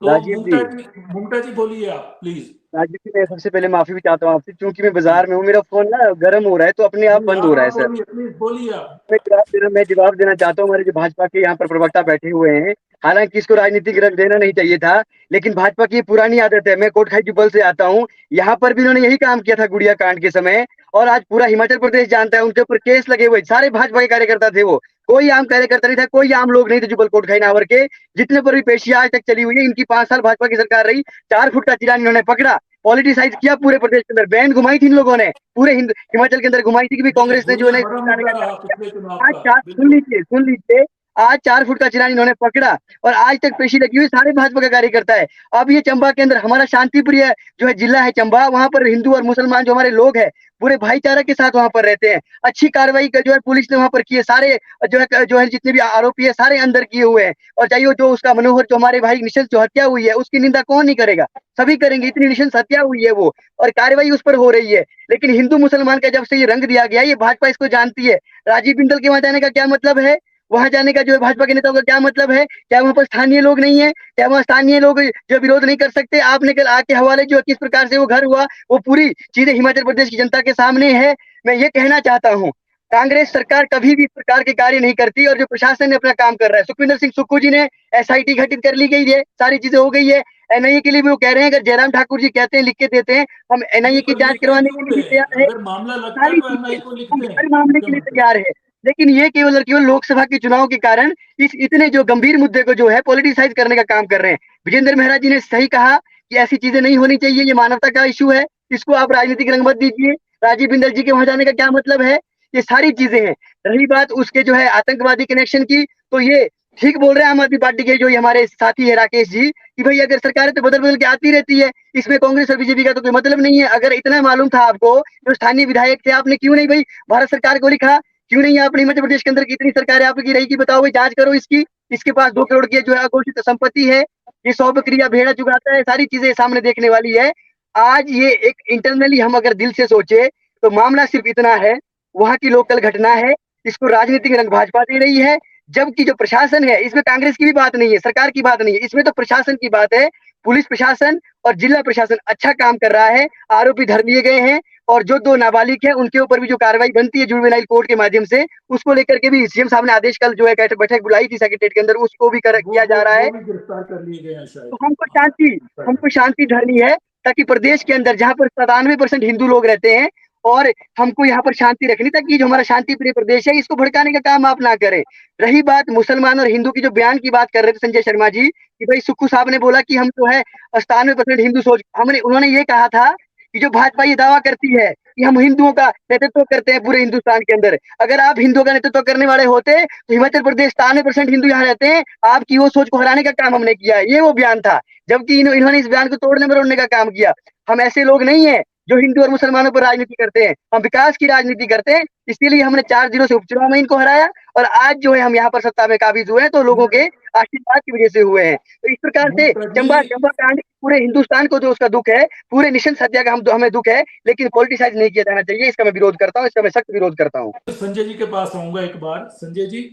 Speaker 1: तो
Speaker 5: राजीव जी,
Speaker 1: मुमता जी बोलिए आप प्लीज।
Speaker 5: राजीव जी, मैं सबसे पहले माफी भी चाहता हूँ आपसे, क्योंकि मैं बाजार में हूँ, मेरा फोन ना गर्म हो रहा है तो अपने आप बंद हो रहा है सर।
Speaker 1: बोलिए प्लीज, बोलिए आप।
Speaker 5: मैं जवाब देना चाहता हूँ। हमारे जो भाजपा के यहाँ पर प्रवक्ता बैठे हुए हैं, हालांकि इसको राजनीतिक रंग देना नहीं चाहिए था, लेकिन भाजपा की ये पुरानी आदत है। मैं कोटखाई जुब्बल से आता हूँ, यहाँ पर भी इन्होंने यही काम किया था गुड़िया कांड के समय, और आज पूरा हिमाचल प्रदेश जानता है, उनके ऊपर केस लगे हुए। सारे भाजपा के कार्यकर्ता थे वो, कोई आम कार्यकर्ता नहीं था, कोई आम लोग नहीं थे जुब्बल कोटखाई नावर के। जितने पर भी पेशियां आज तक चली हुई है, इनकी 5 साल भाजपा की सरकार रही, 4 फुट का चिराग इन्होंने पकड़ा, पॉलिटिसाइज किया पूरे प्रदेश के अंदर, बैन घुमाई थी इन लोगों ने, पूरे हिमाचल के अंदर घुमाई थी कि भी कांग्रेस ने जो है
Speaker 1: बड़ा मुद्दा रहा पिछले चुनाव
Speaker 5: आज
Speaker 1: का।
Speaker 5: सुन लीजिए, आज 4 फुट का चिराग इन्होंने पकड़ा और आज तक पेशी लगी हुई, सारे भाजपा का कार्यकर्ता है। अब ये चंबा के अंदर हमारा शांतिप्रिय जो है जिला है चंबा, वहां पर हिंदू और मुसलमान जो हमारे लोग हैं पूरे भाईचारा के साथ वहां पर रहते हैं। अच्छी कार्रवाई का जो है पुलिस ने वहां पर की है, सारे जो है जितने भी आरोपी है सारे अंदर किए हुए हैं। और चाहिए जो उसका मनोहर जो हमारे भाई निशंस जो हत्या हुई है उसकी निंदा कौन नहीं करेगा, सभी करेंगे, इतनी निशंस हत्या हुई है वो, और कार्रवाई उस पर हो रही है। लेकिन हिंदू मुसलमान का जब से ये रंग दिया गया, ये भाजपा इसको जानती है। राजीव बिंदल के वहां जाने का क्या मतलब है, वहां जाने का जो है भाजपा के नेताओं का क्या मतलब है? क्या वहां पर स्थानीय लोग नहीं है? क्या वहां स्थानीय लोग जो विरोध नहीं कर सकते? आपने कल आके हवाले जो किस प्रकार से वो घर हुआ, वो पूरी चीजें हिमाचल प्रदेश की जनता के सामने है। मैं ये कहना चाहता हूँ, कांग्रेस सरकार कभी भी इस प्रकार के कार्य नहीं करती, और जो प्रशासन ने अपना काम कर रहा है, सुखविंदर सिंह सुक्खू जी ने SIT गठित कर ली गई है, सारी चीजें हो गई है। NIA के लिए भी वो कह रहे हैं, अगर जयराम ठाकुर जी कहते हैं, लिख के देते हैं, हम NIA की जांच करवाने के लिए भी तैयार है,
Speaker 1: अगर मामला लगता है
Speaker 5: सारी
Speaker 1: तो
Speaker 5: चीजें
Speaker 1: MI को लिखते
Speaker 5: हम
Speaker 1: हैं
Speaker 5: हर मामले के लिए तैयार है। लेकिन ये केवल और केवल लोकसभा के चुनाव के कारण इस इतने जो गंभीर मुद्दे को जो है पॉलिटिसाइज करने का काम कर रहे हैं। विजेंद्र मेहरा जी ने सही कहा कि ऐसी चीजें नहीं होनी चाहिए, ये मानवता का इशू है, इसको आप राजनीतिक रंग मत दीजिए। राजीव बिंदल जी के वहां जाने का क्या मतलब है? ये सारी चीजें हैं। रही बात उसके जो है आतंकवादी कनेक्शन की, तो ये ठीक बोल रहे हैं आम आदमी पार्टी के जो हमारे साथी है राकेश जी, कि भाई अगर सरकारें तो बदल बदल के आती रहती है, इसमें कांग्रेस और बीजेपी का तो कोई मतलब नहीं है। अगर इतना मालूम था आपको, जो स्थानीय विधायक थे, आपने क्यों नहीं भाई भारत सरकार को लिखा? क्यों नहीं आपने हिमाचल प्रदेश के अंदर कितनी सरकारें आपकी रही कि बताओ भाई, जांच करो इसकी। इसके पास 2 करोड़ की जो है अघोषित संपत्ति है, ये 100 बकरियां भेड़ा चुगाता है, सारी चीजें सामने देखने वाली है। आज ये एक इंटरनली हम अगर दिल से सोचे तो मामला सिर्फ इतना है, वहां की लोकल घटना है, इसको राजनीतिक रंग भाजपा दे रही है। जबकि जो प्रशासन है, इसमें कांग्रेस की भी बात नहीं है, सरकार की बात नहीं है, इसमें तो प्रशासन की बात है। पुलिस प्रशासन और जिला प्रशासन अच्छा काम कर रहा है, आरोपी धर लिए गए हैं, और जो 2 नाबालिग है उनके ऊपर भी जो कार्रवाई बनती है जुवेनाइल कोर्ट के माध्यम से, उसको लेकर के भी CM साहब ने आदेश कल जो है बैठक बुलाई थी सेक्रेटरीट के अंदर, उसको भी किया जा रहा है।
Speaker 1: गिरफ्तार कर लिए गए हैं शायद।
Speaker 5: तो हमको शांति धरनी है, ताकि प्रदेश के अंदर जहां पर 97% हिंदू लोग रहते हैं, और हमको यहाँ पर शांति रखनी, ताकि जो हमारा शांति प्रिय प्रदेश है, इसको भड़काने का काम आप ना करें। रही बात मुसलमान और हिंदू की जो बयान की बात कर रहे थे संजय शर्मा जी, कि भाई सुक्खू साहब ने बोला कि हम जो है 97% हिंदू सोच, उन्होंने ये कहा था कि जो भाजपा ये दावा करती है कि हम हिंदुओं का नेतृत्व करते हैं पूरे हिंदुस्तान के अंदर, अगर आप हिंदुओं का नेतृत्व करने वाले होते तो हिमाचल प्रदेश 97% हिंदू यहाँ रहते हैं, आपकी वो सोच को हराने का काम हमने किया है, ये वो बयान था। जबकि इन्होंने इस बयान को तोड़ने मरोड़ने का काम किया। हम ऐसे लोग नहीं है जो हिंदू और मुसलमानों पर राजनीति करते हैं, हम विकास की राजनीति करते हैं। इसीलिए हमने 4-0 से उपचुनाव में इनको हराया, और आज जो है हम यहाँ पर सत्ता में काबिज हुए हैं, तो लोगों के आशीर्वाद की वजह से हुए हैं। तो इस प्रकार से चंबा कांड पूरे हिंदुस्तान को जो उसका दुख है, पूरे निशंस हत्या का हमें दुख है, लेकिन पॉलिटिसाइज नहीं किया जाना चाहिए। इसका मैं विरोध करता हूँ, इसका मैं सख्त विरोध करता हूँ।
Speaker 1: संजय जी के पास आऊंगा एक बार। संजय जी,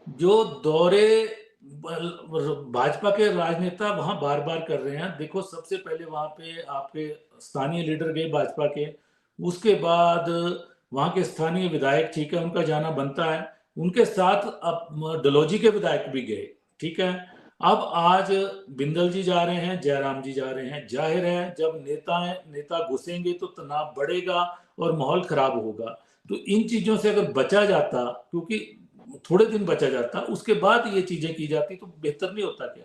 Speaker 1: जो दौरे भाजपा के राजनेता वहां बार बार कर रहे हैं, देखो सबसे पहले वहां पे आपके स्थानीय लीडर गए भाजपा के, उसके बाद वहां के स्थानीय विधायक, ठीक है, उनका जाना बनता है, उनके साथ अब डलहौजी के विधायक भी गए, ठीक है। अब आज बिंदल जी जा रहे हैं, जयराम जी जा रहे हैं। जाहिर है जब नेता घुसेंगे तो तनाव बढ़ेगा और माहौल खराब होगा। तो इन चीजों से अगर बचा जाता, क्योंकि थोड़े दिन बचा जाता, उसके बाद ये चीजें की जाती तो बेहतर नहीं होता क्या?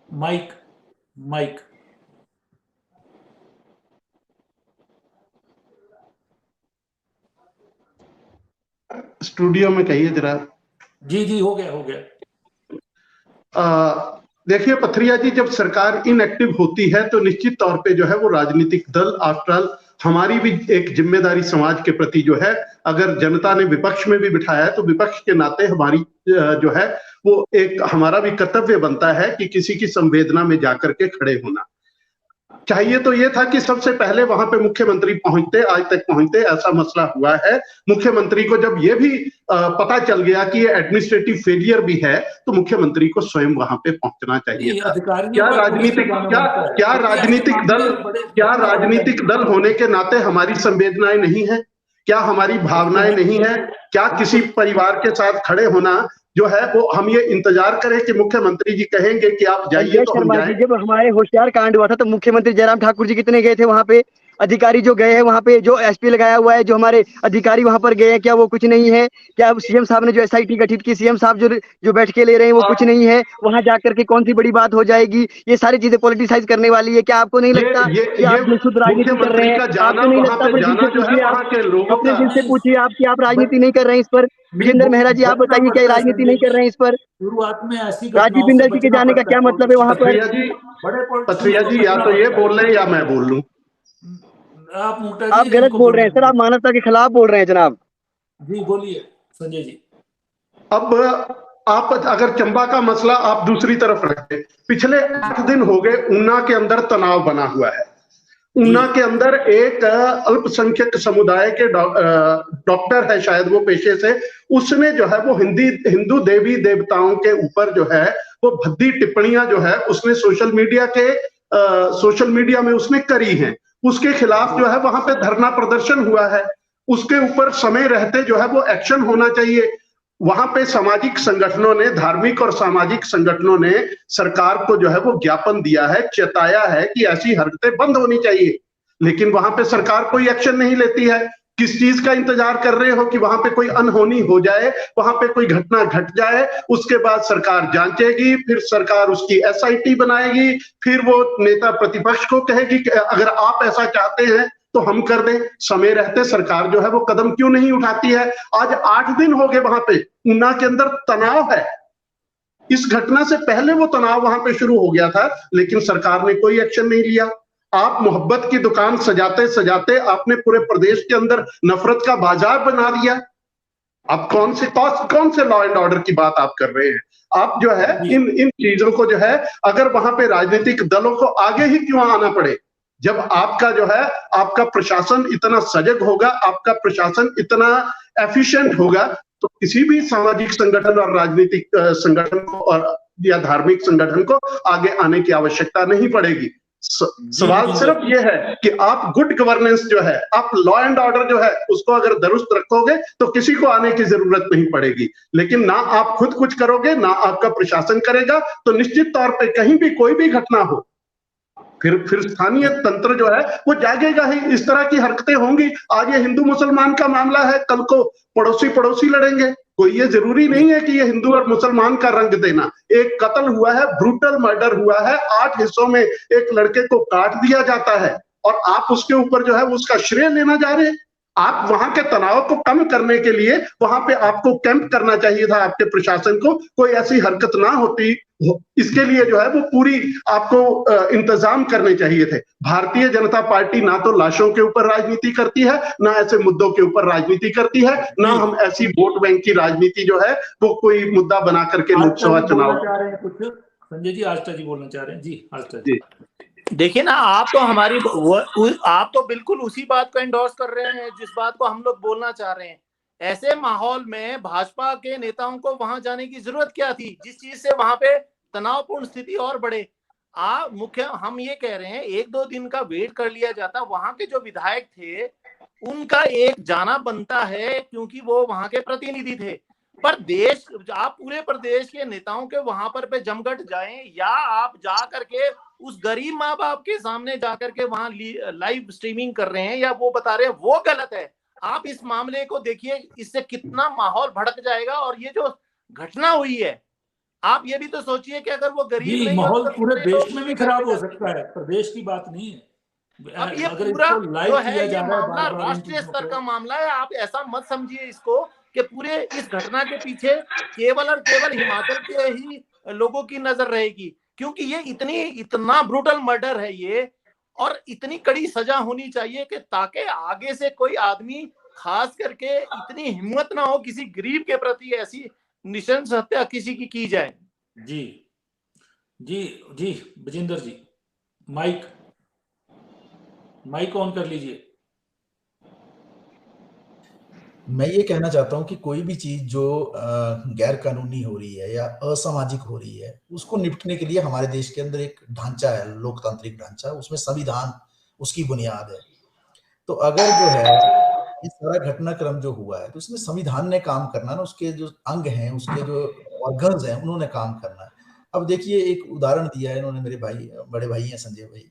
Speaker 1: माइक
Speaker 3: स्टूडियो में कहिए जरा।
Speaker 1: जी हो गया।
Speaker 3: देखिए पथरिया जी, जब सरकार इनएक्टिव होती है तो निश्चित तौर पे जो है वो राजनीतिक दल, आफ्टर ऑल हमारी भी एक जिम्मेदारी समाज के प्रति जो है, अगर जनता ने विपक्ष में भी बिठाया है तो विपक्ष के नाते हमारी जो है वो एक हमारा भी कर्तव्य बनता है कि किसी की संवेदना में जाकर के खड़े होना। चाहिए तो ये था कि सबसे पहले वहां पे मुख्यमंत्री पहुंचते, आज तक पहुंचते, ऐसा मसला हुआ है। मुख्यमंत्री को जब ये भी पता चल गया कि ये एडमिनिस्ट्रेटिव फेलियर भी है, तो मुख्यमंत्री को स्वयं वहां पे पहुंचना चाहिए था। क्या राजनीतिक दल होने के नाते हमारी संवेदनाएं नहीं है? क्या हमारी भावनाएं नहीं है? क्या किसी परिवार के साथ खड़े होना जो है वो हम ये इंतजार करें कि मुख्यमंत्री जी कहेंगे कि आप जाइए तो हम जाएं?
Speaker 5: जब हमारे होशियार कांड हुआ था तो मुख्यमंत्री जयराम ठाकुर जी कितने गए थे वहां पे? अधिकारी जो गए हैं वहां पे, जो एसपी लगाया हुआ है, जो हमारे अधिकारी वहां पर गए हैं, क्या वो कुछ नहीं है? क्या सीएम साहब ने जो एसआईटी गठित की, सीएम साहब जो बैठ के ले रहे हैं वो कुछ नहीं है? वहां जाकर के कौन सी बड़ी बात हो जाएगी? ये सारी चीजें पॉलिटिसाइज करने वाली है। क्या आपको नहीं लगता कि आप शुद्ध राजनीति कर रहे हैं? आपको नहीं लगता? अपने दिल से पूछिए आप कि आप राजनीति नहीं कर रहे हैं इस पर। विजेंद्र मेहरा जी, आप बताइए क्या राजनीति नहीं कर रहे हैं इस पर?
Speaker 1: शुरुआत में ऐसी
Speaker 5: राजीव बिंदल जी के जाने का क्या मतलब है वहां पर?
Speaker 3: पथरिया जी या तो ये बोल रहे हैं या मैं बोल लूं।
Speaker 5: आप गलत बोल रहे हैं सर, आप मानवता के खिलाफ बोल रहे हैं जनाब।
Speaker 1: जी बोलिए संजय जी।
Speaker 3: अब आप अगर चंबा का मसला आप दूसरी तरफ रखें, पिछले 8 दिन हो गए ऊना के अंदर तनाव बना हुआ है। ऊना के अंदर एक अल्पसंख्यक समुदाय के डॉक्टर है शायद वो पेशे से, उसने जो है वो हिंदू देवी देवताओं के ऊपर जो है वो भद्दी टिप्पणियां जो है उसने सोशल मीडिया में उसने करी हैं। उसके खिलाफ जो है वहां पे धरना प्रदर्शन हुआ है। उसके ऊपर समय रहते जो है वो एक्शन होना चाहिए। वहां पे सामाजिक संगठनों ने, धार्मिक और सामाजिक संगठनों ने सरकार को जो है वो ज्ञापन दिया है, चेताया है कि ऐसी हरकतें बंद होनी चाहिए, लेकिन वहां पे सरकार कोई एक्शन नहीं लेती है। किस चीज का इंतजार कर रहे हो कि वहां पे कोई अनहोनी हो जाए, वहां पे कोई घटना घट जाए, उसके बाद सरकार जांचेगी, फिर सरकार उसकी एसआईटी बनाएगी, फिर वो नेता प्रतिपक्ष को कहेगी कि अगर आप ऐसा चाहते हैं तो हम कर दें। समय रहते सरकार जो है वो कदम क्यों नहीं उठाती है? आज 8 दिन हो गए वहां पे ऊना के अंदर तनाव है। इस घटना से पहले वो तनाव वहां पे शुरू हो गया था, लेकिन सरकार ने कोई एक्शन नहीं लिया। आप मोहब्बत की दुकान सजाते सजाते आपने पूरे प्रदेश के अंदर नफरत का बाजार बना दिया। आप कौन से लॉ एंड ऑर्डर की बात आप कर रहे हैं? आप जो है इन चीजों को जो है, अगर वहां पे राजनीतिक दलों को आगे ही क्यों आना पड़े, जब आपका जो है आपका प्रशासन इतना सजग होगा, आपका प्रशासन इतना एफिशिएंट होगा, तो किसी भी सामाजिक संगठन और राजनीतिक संगठन को और या धार्मिक संगठन को आगे आने की आवश्यकता नहीं पड़ेगी। सवाल सिर्फ ये है कि आप गुड गवर्नेंस जो है, आप लॉ एंड ऑर्डर जो है उसको अगर दुरुस्त रखोगे तो किसी को आने की जरूरत नहीं पड़ेगी। लेकिन ना आप खुद कुछ करोगे, ना आपका प्रशासन करेगा, तो निश्चित तौर पे कहीं भी कोई भी घटना हो, फिर स्थानीय तंत्र जो है वो जागेगा ही। इस तरह की हरकतें होंगी। आज ये हिंदू मुसलमान का मामला है, कल को पड़ोसी लड़ेंगे। कोई ये जरूरी नहीं है कि ये हिंदू और मुसलमान का रंग देना। एक कत्ल हुआ है, ब्रूटल मर्डर हुआ है, 8 हिस्सों में एक लड़के को काट दिया जाता है और आप उसके ऊपर जो है उसका श्रेय लेना जा रहे हैं। आप वहां के तनाव को कम करने के लिए वहां पे आपको कैंप करना चाहिए था, आपके प्रशासन को, कोई ऐसी हरकत ना होती। इसके लिए जो है वो पूरी आपको इंतजाम करने चाहिए थे। भारतीय जनता पार्टी ना तो लाशों के ऊपर राजनीति करती है, ना ऐसे मुद्दों के ऊपर राजनीति करती है, ना हम ऐसी वोट बैंक की राजनीति जो है वो कोई मुद्दा बना करके लोकसभा चुनाव।
Speaker 1: संजय जी आस्था जी बोलना चाह रहे हैं। जी आस्था जी।
Speaker 4: देखिए ना, आप तो बिल्कुल उसी बात को एंडोर्स कर रहे हैं जिस बात को हम लोग बोलना चाह रहे हैं। ऐसे माहौल में भाजपा के नेताओं को वहां जाने की जरूरत क्या थी, जिस चीज से वहां पे तनावपूर्ण स्थिति और बढ़े। हम ये कह रहे हैं 1-2 दिन का वेट कर लिया जाता। वहां के जो विधायक थे उनका एक जाना बनता है, क्योंकि वो वहां के प्रतिनिधि थे। पर आप पूरे प्रदेश के नेताओं के वहां पर पे जमघट जाएं, या आप जा करके उस गरीब माँ बाप के सामने जाकर के वहां लाइव स्ट्रीमिंग कर रहे हैं या वो बता रहे हैं, वो गलत है। आप इस मामले को देखिए, इससे कितना माहौल भड़क जाएगा। और ये जो घटना हुई है, आप ये भी तो सोचिए कि अगर वो गरीब नहीं,
Speaker 1: माहौल पूरे देश में भी खराब हो सकता है, प्रदेश की बात नहीं है।
Speaker 4: अब ये पूरा जो है ये मामला राष्ट्रीय स्तर का मामला है। आप ऐसा मत समझिए इसको कि पूरे इस घटना के पीछे केवल और केवल हिमाचल के ही लोगों की नजर रहेगी, क्योंकि ये इतना ब्रूटल मर्डर है ये, और इतनी कड़ी सजा होनी चाहिए कि ताकि आगे से कोई आदमी, खास करके इतनी हिम्मत ना हो किसी गरीब के प्रति ऐसी निशंस हत्या किसी की जाए।
Speaker 1: जी जी जी विजेंद्र जी, माइक। माइक ऑन कर लीजिए।
Speaker 2: मैं ये कहना चाहता हूँ कि कोई भी चीज जो गैर कानूनी हो रही है या असामाजिक हो रही है, उसको निपटने के लिए हमारे देश के अंदर एक ढांचा है, लोकतांत्रिक ढांचा, उसमें संविधान उसकी बुनियाद है। तो अगर जो है ये सारा घटनाक्रम जो हुआ है, तो इसमें संविधान ने काम करना है ना, उसके जो अंग हैं, उसके जो ऑर्गन्स हैं, उन्होंने काम करना है। अब देखिए, एक उदाहरण दिया है इन्होंने, मेरे भाई, बड़े भाई हैं संजय भाई,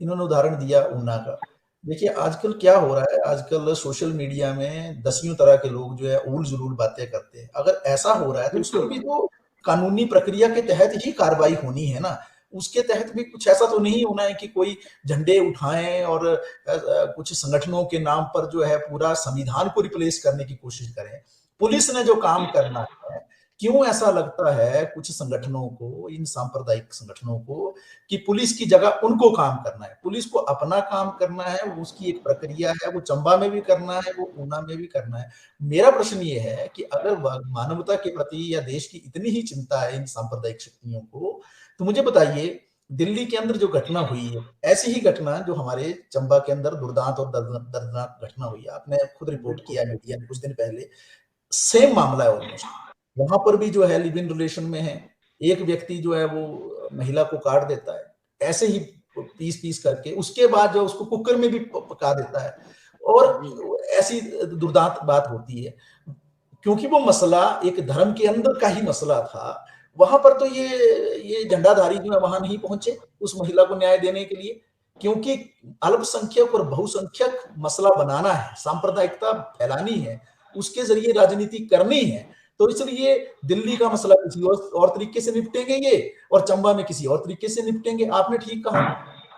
Speaker 2: इन्होंने उदाहरण दिया ऊना का। देखिए आजकल क्या हो रहा है, आजकल सोशल मीडिया में दसियों तरह के लोग जो है उल जुलूल बातें करते हैं। अगर ऐसा हो रहा है तो उसको भी तो कानूनी प्रक्रिया के तहत ही कार्रवाई होनी है ना। उसके तहत भी कुछ ऐसा तो नहीं होना है कि कोई झंडे उठाएं और कुछ संगठनों के नाम पर जो है पूरा संविधान को रिप्लेस करने की कोशिश करें। पुलिस ने जो काम करना है, क्यों ऐसा लगता है कुछ संगठनों को, इन सांप्रदायिक संगठनों को, कि पुलिस की जगह उनको काम करना है? पुलिस को अपना काम करना है, उसकी एक प्रक्रिया है, वो चंबा में भी करना है, वो ऊना में भी करना है। मेरा प्रश्न ये है कि अगर मानवता के प्रति या देश की इतनी ही चिंता है इन सांप्रदायिक शक्तियों को, तो मुझे बताइए, दिल्ली के अंदर जो घटना हुई है, ऐसी ही घटना जो हमारे चंबा के अंदर दुर्दांत और दर्दनाक घटना हुई है, आपने खुद रिपोर्ट किया मीडिया में कुछ दिन पहले, सेम मामला है ऑलमोस्ट। वहां पर भी जो है लिव इन रिलेशन में है, एक व्यक्ति जो है वो महिला को काट देता है, ऐसे ही पीस पीस करके, उसके बाद जो उसको कुकर में भी पका देता है, और ऐसी दुर्दांत बात होती है। क्योंकि वो मसला एक धर्म के अंदर का ही मसला था, वहां पर तो ये झंडाधारी जो है वहां नहीं पहुंचे उस महिला को न्याय देने के लिए, क्योंकि अल्पसंख्यक और बहुसंख्यक मसला बनाना है, सांप्रदायिकता फैलानी है, उसके जरिए राजनीति करनी है। तो इसलिए दिल्ली का मसला किसी और तरीके से निपटेंगे ये, और चंबा में किसी और तरीके से निपटेंगे। आपने ठीक कहा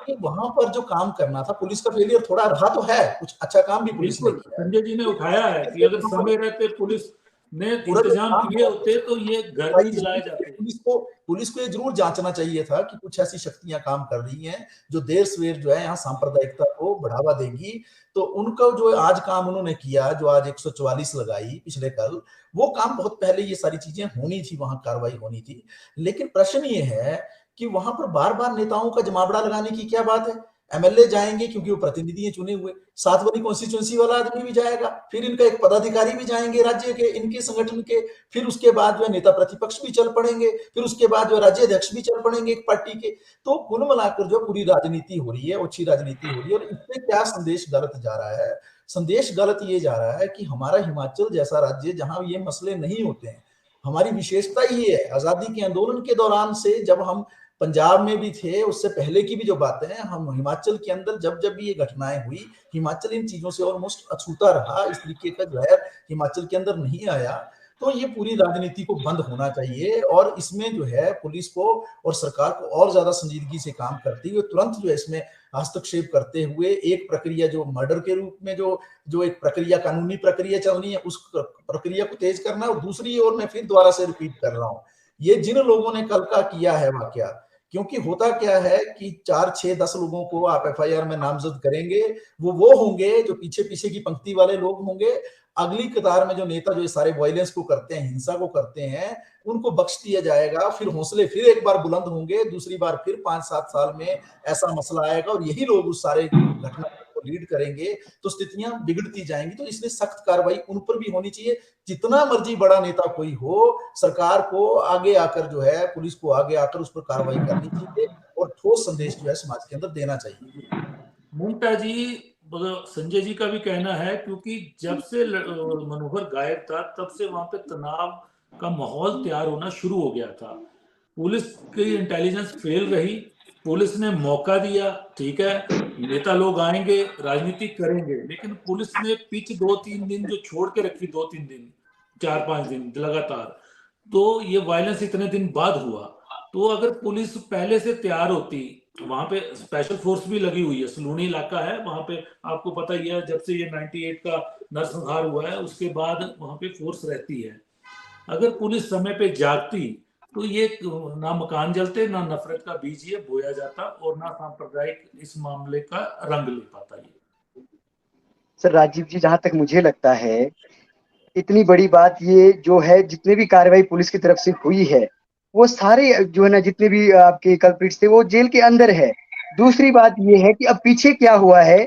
Speaker 2: कि वहां पर जो काम करना था, पुलिस का फेलियर थोड़ा रहा तो है, कुछ अच्छा काम भी पुलिस ने
Speaker 1: बिल्कुल,
Speaker 2: किया।
Speaker 1: संजय जी ने उठाया है कि अगर समय रहते पुलिस ने इंतजाम किए होते तो ये घर नहीं जलाए जाते।
Speaker 2: पुलिस को ये जरूर जांचना चाहिए था कि कुछ ऐसी शक्तियां काम कर रही हैं जो देर सवेर जो है यहाँ सांप्रदायिकता को बढ़ावा देंगी। तो उनका जो आज काम उन्होंने किया, जो आज 144 लगाई पिछले कल, वो काम बहुत पहले ये सारी चीजें होनी थी, वहां कार्रवाई होनी थी। लेकिन प्रश्न ये है कि वहां पर बार बार नेताओं का जमावड़ा लगाने की क्या बात है? एमएलए जाएंगे क्योंकि वो प्रतिनिधि हैं चुने हुए, 7 वाली कॉन्स्टिट्यूंसी वाला आदमी भी जाएगा, फिर इनका एक पदाधिकारी भी जाएंगे राज्य के, इनके संगठन के, फिर उसके बाद जो है नेता प्रतिपक्ष भी चल पड़ेंगे, फिर उसके बाद जो राज्य अध्यक्ष भी चल पड़ेंगे एक पार्टी के। तो कुल मिलाकर जो पूरी राजनीति हो रही है, अच्छी राजनीति हो रही है, और इससे क्या संदेश गलत जा रहा है? संदेश गलत ये जा रहा है कि हमारा हिमाचल जैसा राज्य जहां ये मसले नहीं होते हैं, हमारी विशेषता ये है, आजादी के आंदोलन के दौरान से जब हम पंजाब में भी थे, उससे पहले की भी जो बातें हैं, हम हिमाचल के अंदर जब जब भी ये घटनाएं हुई, हिमाचल इन चीजों से ऑलमोस्ट अछूता रहा, इस तरीके का जहर हिमाचल के अंदर नहीं आया। तो ये पूरी राजनीति को बंद होना चाहिए, और इसमें जो है पुलिस को और सरकार को और ज्यादा संजीदगी से काम करते हुए तुरंत जो है इसमें हस्तक्षेप करते हुए एक प्रक्रिया जो मर्डर के रूप में जो एक प्रक्रिया, कानूनी प्रक्रिया चलनी है, उस प्रक्रिया को तेज करना। और दूसरी ओर मैं फिर दोबारा से रिपीट कर रहा हूँ, ये जिन लोगों ने कल का किया है वाकया, क्योंकि होता क्या है कि 4, 6, 10 लोगों को आप एफआईआर में नामजद करेंगे, वो होंगे जो पीछे पीछे की पंक्ति वाले लोग होंगे। अगली कतार में जो नेता जो ये सारे वायलेंस को करते हैं, हिंसा को करते हैं, उनको बख्श दिया जाएगा, फिर हौसले फिर एक बार बुलंद होंगे, दूसरी बार फिर 5-7 साल में ऐसा मसला आएगा और यही लोग उस सारे घटना को लीड करेंगे, तो स्थितियां बिगड़ती जाएंगी। तो इसलिए सख्त कार्रवाई उन पर भी होनी चाहिए, जितना मर्जी बड़ा नेता कोई हो, सरकार को आगे आकर जो है, पुलिस को आगे आकर उस पर कार्रवाई करनी चाहिए और ठोस संदेश जो है समाज के अंदर देना चाहिए।
Speaker 1: मुंटा जी, संजय जी का भी कहना है, क्योंकि जब से मनोहर गायब था तब से वहां पे तनाव का माहौल तैयार होना शुरू हो गया था। पुलिस की इंटेलिजेंस फेल रही, पुलिस ने मौका दिया, ठीक है, नेता लोग आएंगे, राजनीति करेंगे, लेकिन पुलिस ने पिच 2-3 दिन जो छोड़ के रखी, 2-3 दिन, 4-5 दिन लगातार, तो ये वायलेंस इतने दिन बाद हुआ। तो अगर पुलिस पहले से तैयार होती, वहां पे स्पेशल फोर्स भी लगी हुई है, सलूनी इलाका है वहां पे, आपको पता ही है, जब से ये 98 का नरसंहार हुआ है उसके बाद वहां पे फोर्स रहती है। अगर पुलिस समय पे जागती तो ये ना मकान जलते, ना नफरत का बीज ये बोया जाता, और ना सांप्रदायिक इस मामले का रंग ले पाता ये।
Speaker 5: सर राजीव जी, जहां तक मुझे लगता है, इतनी बड़ी बात ये जो है, जितने भी कार्रवाई पुलिस की तरफ से हुई है, वो सारे जो है ना, जितने भी आपके कल्प्रिट्स थे वो जेल के अंदर है। दूसरी बात ये है कि अब पीछे क्या हुआ है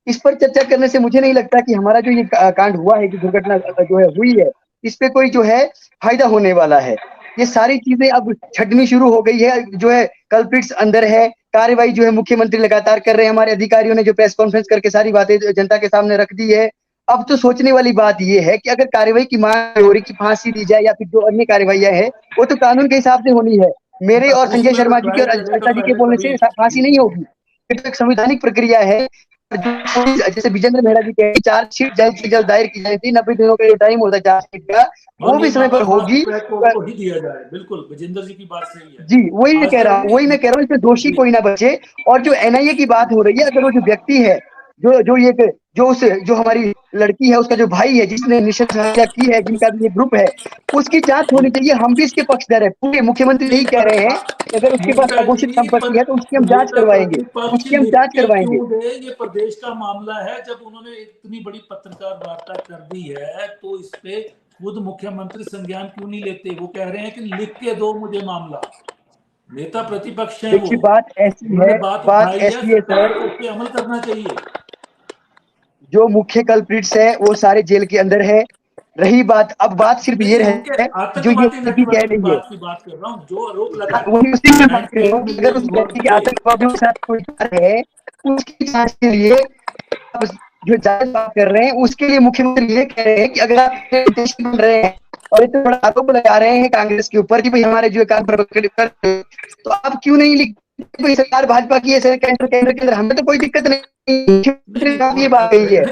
Speaker 5: इस पर चर्चा करने से मुझे नहीं लगता कि हमारा जो ये कांड हुआ है, कि दुर्घटना जो है हुई है, इस पे कोई जो है फायदा होने वाला है। ये सारी चीजें अब छटनी शुरू हो गई है, जो है कल्प्रिट्स अंदर है, कार्रवाई जो है मुख्यमंत्री लगातार कर रहे हैं, हमारे अधिकारियों ने जो प्रेस कॉन्फ्रेंस करके सारी बातें जनता के सामने रख दी है। अब तो सोचने वाली बात ये है कि अगर कार्रवाई की मांग हो रही कि फांसी दी जाए या फिर जो अन्य कार्रवाइयां है वो तो कानून के हिसाब से होनी है। मेरे और संजय शर्मा जी के और अजय जी के बोलने से फांसी नहीं होगी, ये तो एक संवैधानिक प्रक्रिया है। जैसे विजेंद्र मेहरा जी कहे, चार्जशीट जल्द से जल्द दायर की जानी थी, 90 दिनों का जो टाइम होता है चार्जशीट का, वो भी समय पर होगी।
Speaker 1: ही दिया जाए। बिल्कुल विजेंद्र जी की बात सही है
Speaker 5: जी, वही मैं कह रहा हूँ, इसमें दोषी कोई ना बचे। और जो एनआईए की बात हो रही है, अगर वो जो व्यक्ति है, जो हमारी लड़की है, उसका जो भाई है जिसने निशंसा की है, जिनका भी ये ग्रुप है, उसकी जांच होनी चाहिए। हम भी इसके पक्षधर है, पूरे मुख्यमंत्री यही कह रहे हैं कि अगर उसके पास अघोषित संपत्ति है तो उसकी हम जांच करवाएंगे,
Speaker 1: ये प्रदेश का मामला है। जब उन्होंने इतनी बड़ी पत्रकार वार्ता कर दी है तो इस पे खुद मुख्यमंत्री संज्ञान क्यों नहीं लेते? वो कह रहे हैं कि लिख के दो मुझे मामला। नेता प्रतिपक्ष है, वो
Speaker 5: बात ऐसी है सर,
Speaker 1: उस पे अमल करना चाहिए।
Speaker 5: जो मुख्य कल्प्रिट्स है वो सारे जेल के अंदर है। रही बात, अब बात सिर्फ ये है जो ये स्थिति कह रही है,
Speaker 1: बात कर रहा हूँ जो आरोप लगा,
Speaker 5: वही उसी में बात कर रहा हूँ। अगर उस व्यक्ति के आतंकवादियों के साथ कोई है, उसकी जांच के लिए जो जांच बात कर रहे हैं, उसके लिए मुख्यमंत्री ये कह रहे हैं कि अगर आप बन रहे हैं और इतना बड़ा आरोप लगा रहे हैं कांग्रेस के ऊपर कि भाई हमारे जो काम पर, तो आप क्यों नहीं लिख, कोई सरकार भाजपा की है, केंद्र के अंदर, हमें तो कोई दिक्कत नहीं। ये बात कही है,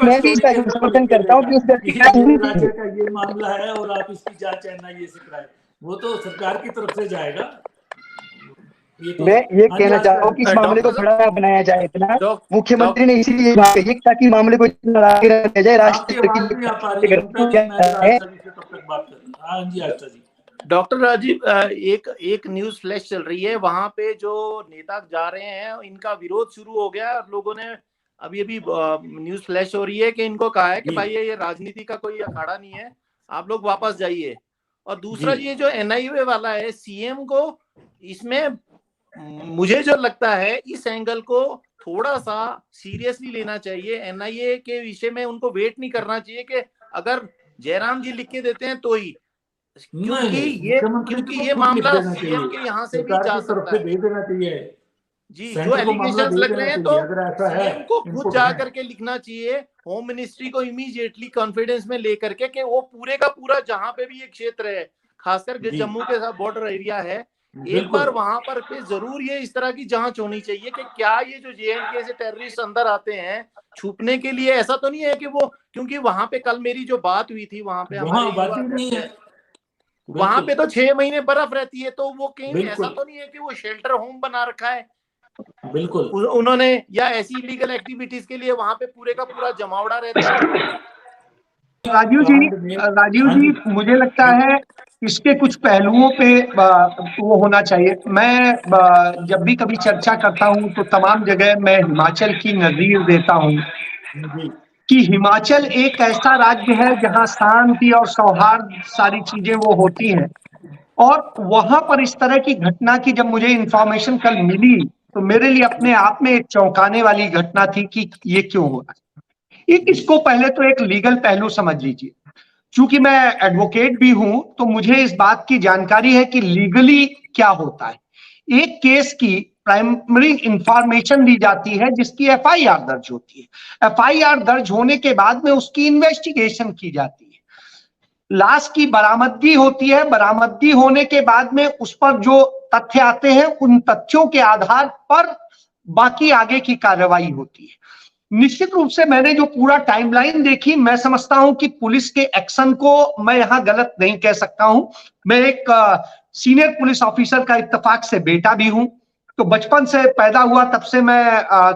Speaker 5: मैं भी इसका समर्थन करता हूँ कि उस व्यक्ति का
Speaker 1: ये मामला है और आप इसकी जांच एनआईए से कराएं, वो तो सरकार की तरफ से जाएगा।
Speaker 5: मैं ये कहना चाहता हूँ कि इस मामले को बड़ा बनाया जाए इतना, मुख्यमंत्री ने इसीलिए बात कही ताकि मामले को इतना आगे रखा जाए।
Speaker 4: डॉक्टर राजीव, एक न्यूज फ्लैश चल रही है, वहां पे जो नेता जा रहे हैं इनका विरोध शुरू हो गया और लोगों ने अभी न्यूज फ्लैश हो रही है कि इनको कहा है कि भाई ये राजनीति का कोई अखाड़ा नहीं है, आप लोग वापस जाइए। और दूसरा ये जो एनआईए वाला है, सीएम को इसमें मुझे जो लगता है इस एंगल को थोड़ा सा सीरियसली लेना चाहिए। एनआईए के विषय में उनको वेट नहीं करना चाहिए कि अगर जयराम जी लिख के देते हैं तो ही, क्योंकि ये मामला सीएम के यहाँ से भी जा सकता है।
Speaker 1: भेज देना चाहिए
Speaker 4: जी, जो एलिगेशंस लग रहे हैं तो सीएम को खुद जा करके लिखना चाहिए, होम मिनिस्ट्री को इमीडिएटली कॉन्फिडेंस में लेकर के वो पूरे का पूरा जहां पे भी ये क्षेत्र है, खासकर जम्मू के साथ बॉर्डर एरिया है, एक बार वहां पर पे जरूर ये इस तरह की जांच होनी चाहिए कि क्या ये जो जेएनके से टेररिस्ट अंदर आते हैं छुपने के लिए, ऐसा तो नहीं है कि वो, क्योंकि वहां पे कल मेरी जो बात हुई थी वहां पे वहां पे तो 6 महीने बर्फ रहती है, तो वो कहीं ऐसा तो नहीं है कि वो शेल्टर होम बना रखा है
Speaker 1: बिल्कुल
Speaker 4: उन्होंने, या ऐसी इलीगल एक्टिविटीज के लिए वहां पे पूरे का पूरा जमावड़ा रहता है।
Speaker 6: राजीव जी मुझे लगता है इसके कुछ पहलुओं पे वो होना चाहिए। मैं जब भी कभी चर्चा करता हूं तो तमाम जगह मैं हिमाचल की नजीर देता हूं कि हिमाचल एक ऐसा राज्य है जहां शांति और सौहार्द सारी चीजें वो होती हैं, और वहां पर इस तरह की घटना की जब मुझे इंफॉर्मेशन कल मिली तो मेरे लिए अपने आप में एक चौंकाने वाली घटना थी कि ये क्यों हो रहा है। इसको पहले तो एक लीगल पहलू समझ लीजिए। चूंकि मैं एडवोकेट भी हूं तो मुझे इस बात की जानकारी है कि लीगली क्या होता है। एक केस की प्राइमरी इंफॉर्मेशन दी जाती है जिसकी एफआईआर दर्ज होती है। एफआईआर दर्ज होने के बाद में उसकी इन्वेस्टिगेशन की जाती है। लाश की बरामदगी होती है। बरामदगी होने के बाद में उस पर जो तथ्य आते हैं उन तथ्यों के आधार पर बाकी आगे की कार्रवाई होती है। निश्चित रूप से मैंने जो पूरा टाइमलाइन देखी, मैं समझता हूं कि पुलिस के एक्शन को मैं यहां गलत नहीं कह सकता हूं। मैं एक सीनियर पुलिस ऑफिसर का इत्तेफाक से बेटा भी हूं, तो बचपन से पैदा हुआ तब से मैं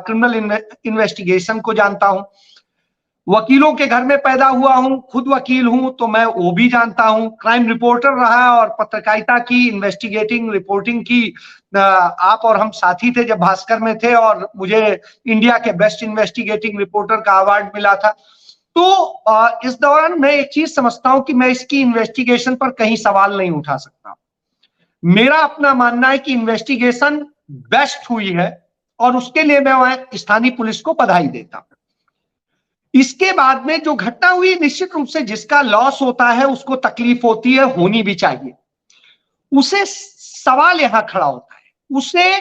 Speaker 6: क्रिमिनल इन्वेस्टिगेशन को जानता हूं। वकीलों के घर में पैदा हुआ हूं, खुद वकील हूं, तो मैं वो भी जानता हूं। क्राइम रिपोर्टर रहा और पत्रकारिता की इन्वेस्टिगेटिंग रिपोर्टिंग की आप और हम साथी थे जब भास्कर में थे, और मुझे इंडिया के बेस्ट इन्वेस्टिगेटिंग रिपोर्टर का अवार्ड मिला था। तो इस दौरान मैं एक चीज समझता हूं कि मैं इसकी इन्वेस्टिगेशन पर कहीं सवाल नहीं उठा सकता। मेरा अपना मानना है कि इन्वेस्टिगेशन बेस्ट हुई है और उसके लिए मैं वहां स्थानीय पुलिस को बधाई देता हूं। इसके बाद में जो घटना हुई, निश्चित रूप से जिसका लॉस होता है उसको तकलीफ होती है, होनी भी चाहिए। उसे सवाल यहां खड़ा होता है, उसे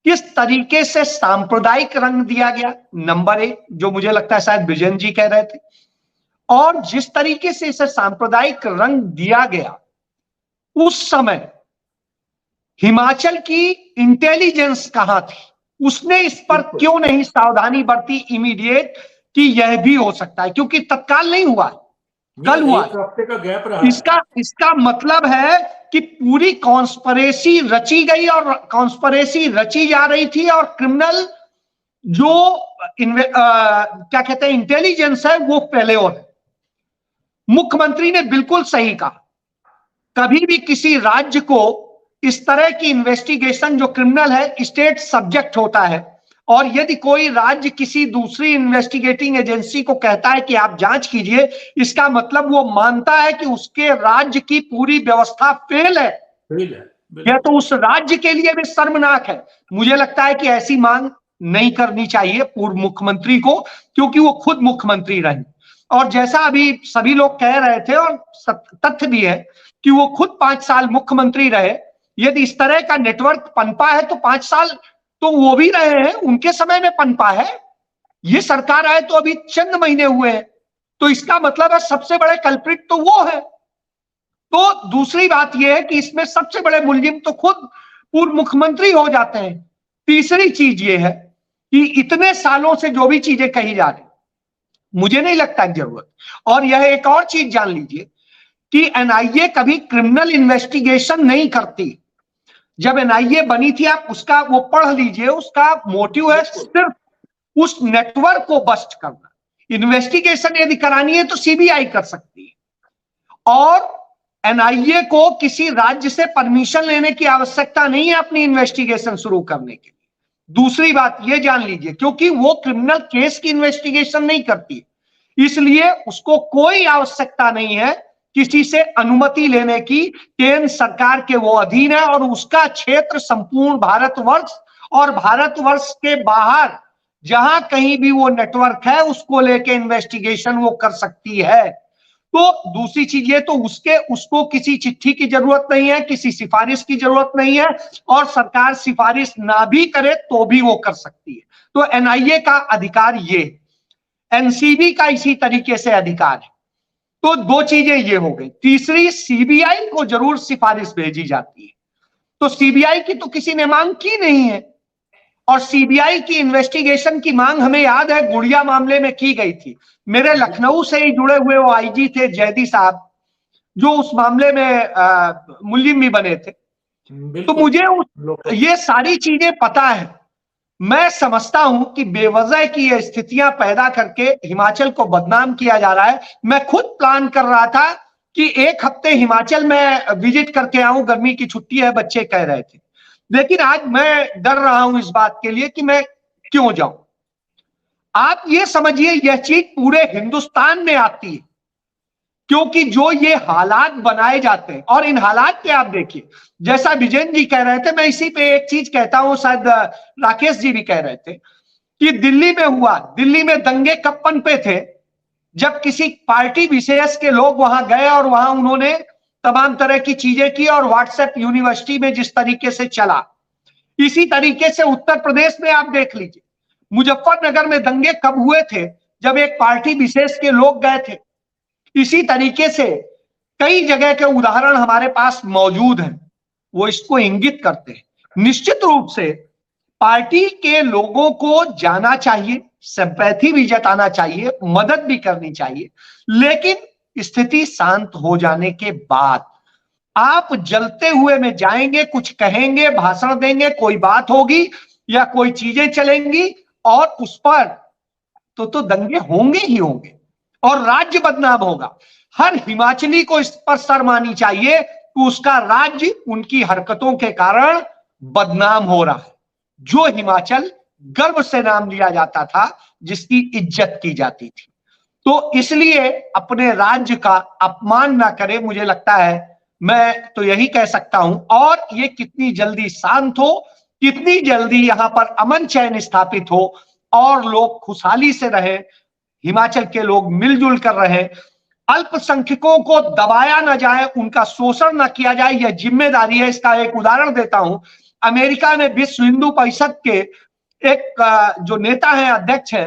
Speaker 6: किस तरीके से सांप्रदायिक रंग दिया गया, नंबर एक, जो मुझे लगता है शायद विजयन जी कह रहे थे, और जिस तरीके से इसे सांप्रदायिक रंग दिया गया, उस समय हिमाचल की इंटेलिजेंस कहां थी, उसने इस पर क्यों नहीं सावधानी बरती इमीडिएट कि यह भी हो सकता है, क्योंकि तत्काल नहीं हुआ, कल हुआ।
Speaker 1: एक हफ्ते का गैप रहा।
Speaker 6: इसका मतलब है कि पूरी कॉन्स्पिरेसी रची गई और कॉन्स्पिरेसी रची जा रही थी, और क्रिमिनल जो क्या कहते हैं इंटेलिजेंस है वो पहले और है। मुख्यमंत्री ने बिल्कुल सही कहा, कभी भी किसी राज्य को इस तरह की इन्वेस्टिगेशन जो क्रिमिनल है, स्टेट सब्जेक्ट होता है, और यदि कोई राज्य किसी दूसरी इन्वेस्टिगेटिंग एजेंसी को कहता है कि आप जांच कीजिए, इसका मतलब वो मानता है कि उसके राज्य की पूरी व्यवस्था फेल है। यह तो उस राज्य के लिए भी शर्मनाक है। मुझे लगता है कि ऐसी मांग नहीं करनी चाहिए पूर्व मुख्यमंत्री को, क्योंकि वो खुद मुख्यमंत्री रहे, और जैसा अभी सभी लोग कह रहे थे और तथ्य भी है कि वो खुद 5 साल मुख्यमंत्री रहे। यदि इस तरह का नेटवर्क पनपा है तो 5 साल तो वो भी रहे हैं, उनके समय में पनपा है। ये सरकार आए तो अभी चंद महीने हुए हैं, तो इसका मतलब है सबसे बड़े कल्प्रिट तो वो है। तो दूसरी बात यह है कि इसमें सबसे बड़े मुलजिम तो खुद पूर्व मुख्यमंत्री हो जाते हैं। तीसरी चीज ये है कि इतने सालों से जो भी चीजें कही जा रही, मुझे नहीं लगता जरूरत। और यह एक और चीज जान लीजिए कि एनआईए कभी क्रिमिनल इन्वेस्टिगेशन नहीं करती। जब एनआईए बनी थी, आप उसका वो पढ़ लीजिए, उसका मोटिव है सिर्फ उस नेटवर्क को बस्ट करना। इन्वेस्टिगेशन यदि करानी है तो सीबीआई कर सकती है, और एनआईए को किसी राज्य से परमिशन लेने की आवश्यकता नहीं है अपनी इन्वेस्टिगेशन शुरू करने के लिए। दूसरी बात ये जान लीजिए, क्योंकि वो क्रिमिनल केस की इन्वेस्टिगेशन नहीं करती, इसलिए उसको कोई आवश्यकता नहीं है किसी से अनुमति लेने की। केंद्र सरकार के वो अधीन है, और उसका क्षेत्र संपूर्ण भारतवर्ष और भारतवर्ष के बाहर जहां कहीं भी वो नेटवर्क है उसको लेके इन्वेस्टिगेशन वो कर सकती है। तो दूसरी चीज ये, तो उसको किसी चिट्ठी की जरूरत नहीं है, किसी सिफारिश की जरूरत नहीं है, और सरकार सिफारिश ना भी करे तो भी वो कर सकती है। तो एनआईए का अधिकार ये, एनसीबी का इसी तरीके से अधिकार है। तो दो चीजें ये हो गई। तीसरी, सीबीआई को जरूर सिफारिश भेजी जाती है, तो सीबीआई की तो किसी ने मांग की नहीं है, और सीबीआई की इन्वेस्टिगेशन की मांग हमें याद है गुड़िया मामले में की गई थी। मेरे लखनऊ से ही जुड़े हुए वो आईजी थे जैदी साहब, जो उस मामले में मुलजिम भी बने थे। तो मुझे ये सारी चीजें पता है। मैं समझता हूं कि बेवजह की ये स्थितियां पैदा करके हिमाचल को बदनाम किया जा रहा है। मैं खुद प्लान कर रहा था कि 1 हफ्ते हिमाचल में विजिट करके आऊं, गर्मी की छुट्टी है, बच्चे कह रहे थे, लेकिन आज मैं डर रहा हूं इस बात के लिए कि मैं क्यों जाऊं। आप ये समझिए, यह चीज पूरे हिंदुस्तान में आती है, क्योंकि जो ये हालात बनाए जाते हैं, और इन हालात पे आप देखिए, जैसा विजयन जी कह रहे थे, मैं इसी पे एक चीज कहता हूं, शायद राकेश जी भी कह रहे थे कि दिल्ली में हुआ, दिल्ली में दंगे कब पनपे थे, जब किसी पार्टी विशेष के लोग वहां गए और वहां उन्होंने तमाम तरह की चीजें की, और व्हाट्सएप यूनिवर्सिटी में जिस तरीके से चला, इसी तरीके से उत्तर प्रदेश में आप देख लीजिए, मुजफ्फरनगर में दंगे कब हुए थे, जब एक पार्टी विशेष के लोग गए थे। इसी तरीके से कई जगह के उदाहरण हमारे पास मौजूद हैं, वो इसको इंगित करते हैं। निश्चित रूप से पार्टी के लोगों को जाना चाहिए, सिंपैथी भी जताना चाहिए, मदद भी करनी चाहिए, लेकिन स्थिति शांत हो जाने के बाद आप जलते हुए में जाएंगे, कुछ कहेंगे, भाषण देंगे, कोई बात होगी या कोई चीजें चलेंगी, और उस पर तो दंगे होंगे ही होंगे, और राज्य बदनाम होगा। हर हिमाचली को इस पर शर्म आनी चाहिए कि उसका राज्य उनकी हरकतों के कारण बदनाम हो रहा है। जो हिमाचल गर्व से नाम लिया जाता था, जिसकी इज्जत की जाती थी, तो इसलिए अपने राज्य का अपमान ना करे, मुझे लगता है। मैं तो यही कह सकता हूं, और ये कितनी जल्दी शांत हो, कितनी जल्दी यहाँ पर अमन चैन स्थापित हो और लोग खुशहाली से रहे, हिमाचल के लोग मिलजुल कर रहे, अल्पसंख्यकों को दबाया न जाए, उनका शोषण न किया जाए, यह जिम्मेदारी है। इसका एक उदाहरण देता हूं। अमेरिका में विश्व हिंदू परिषद के एक जो नेता है, अध्यक्ष है,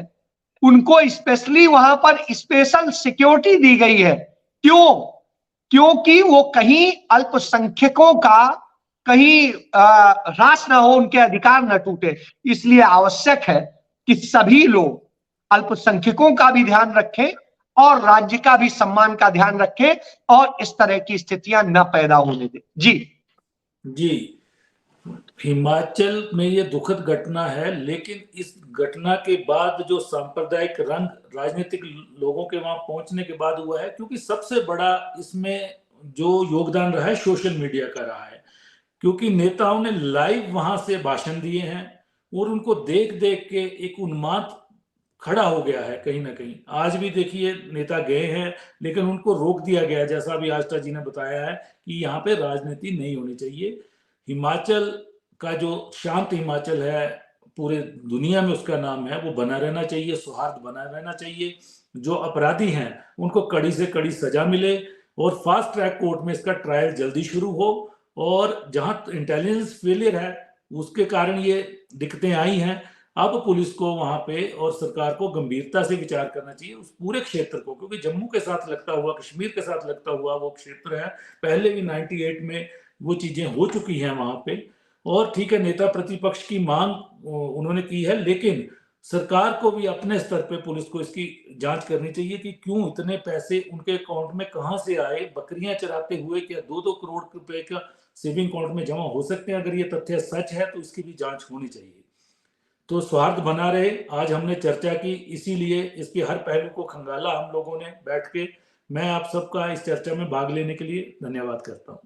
Speaker 6: उनको स्पेशली वहां पर स्पेशल सिक्योरिटी दी गई है। क्यों? क्योंकि वो कहीं अल्पसंख्यकों का कहीं ह्रास ना हो, उनके अधिकार न टूटे। इसलिए आवश्यक है कि सभी लोग अल्पसंख्यकों का भी ध्यान रखें और राज्य का भी सम्मान का ध्यान रखें और इस तरह की स्थितियां न पैदा होने दें। जी
Speaker 1: हिमाचल में ये दुखद घटना है, लेकिन इस घटना के बाद जो सांप्रदायिक रंग राजनीतिक लोगों के वहां पहुंचने के बाद हुआ है, क्योंकि सबसे बड़ा इसमें जो योगदान रहा है सोशल मीडिया का रहा है, क्योंकि नेताओं ने लाइव वहां से भाषण दिए हैं और उनको देख देख के एक उन्माद खड़ा हो गया है कहीं ना कहीं। आज भी देखिए नेता गए हैं, लेकिन उनको रोक दिया गया है, जैसा अभी आस्था जी ने बताया है कि यहाँ पे राजनीति नहीं होनी चाहिए। हिमाचल का जो शांत हिमाचल है, पूरे दुनिया में उसका नाम है, वो बना रहना चाहिए, सौहार्द बना रहना चाहिए। जो अपराधी हैं उनको कड़ी से कड़ी सजा मिले और फास्ट ट्रैक कोर्ट में इसका ट्रायल जल्दी शुरू हो। और जहां इंटेलिजेंस फेलियर है उसके कारण ये दिक्कतें आई हैं, अब पुलिस को वहां पे और सरकार को गंभीरता से विचार करना चाहिए उस पूरे क्षेत्र को, क्योंकि जम्मू के साथ लगता हुआ, कश्मीर के साथ लगता हुआ वो क्षेत्र है। पहले भी 98 में वो चीजें हो चुकी हैं वहां पे। और ठीक है, नेता प्रतिपक्ष की मांग उन्होंने की है, लेकिन सरकार को भी अपने स्तर पे पुलिस को इसकी जांच करनी चाहिए कि क्यों इतने पैसे उनके अकाउंट में कहां से आए। बकरियां चराते हुए क्या 2-2 करोड़ रुपए का सेविंग अकाउंट में जमा हो सकते हैं? अगर ये तथ्य सच है तो इसकी भी जांच होनी चाहिए। तो सौहार्द बना रहे। आज हमने चर्चा की, इसीलिए इसके हर पहलू को खंगाला हम लोगों ने बैठ के। मैं आप सबका इस चर्चा में भाग लेने के लिए धन्यवाद करता हूँ।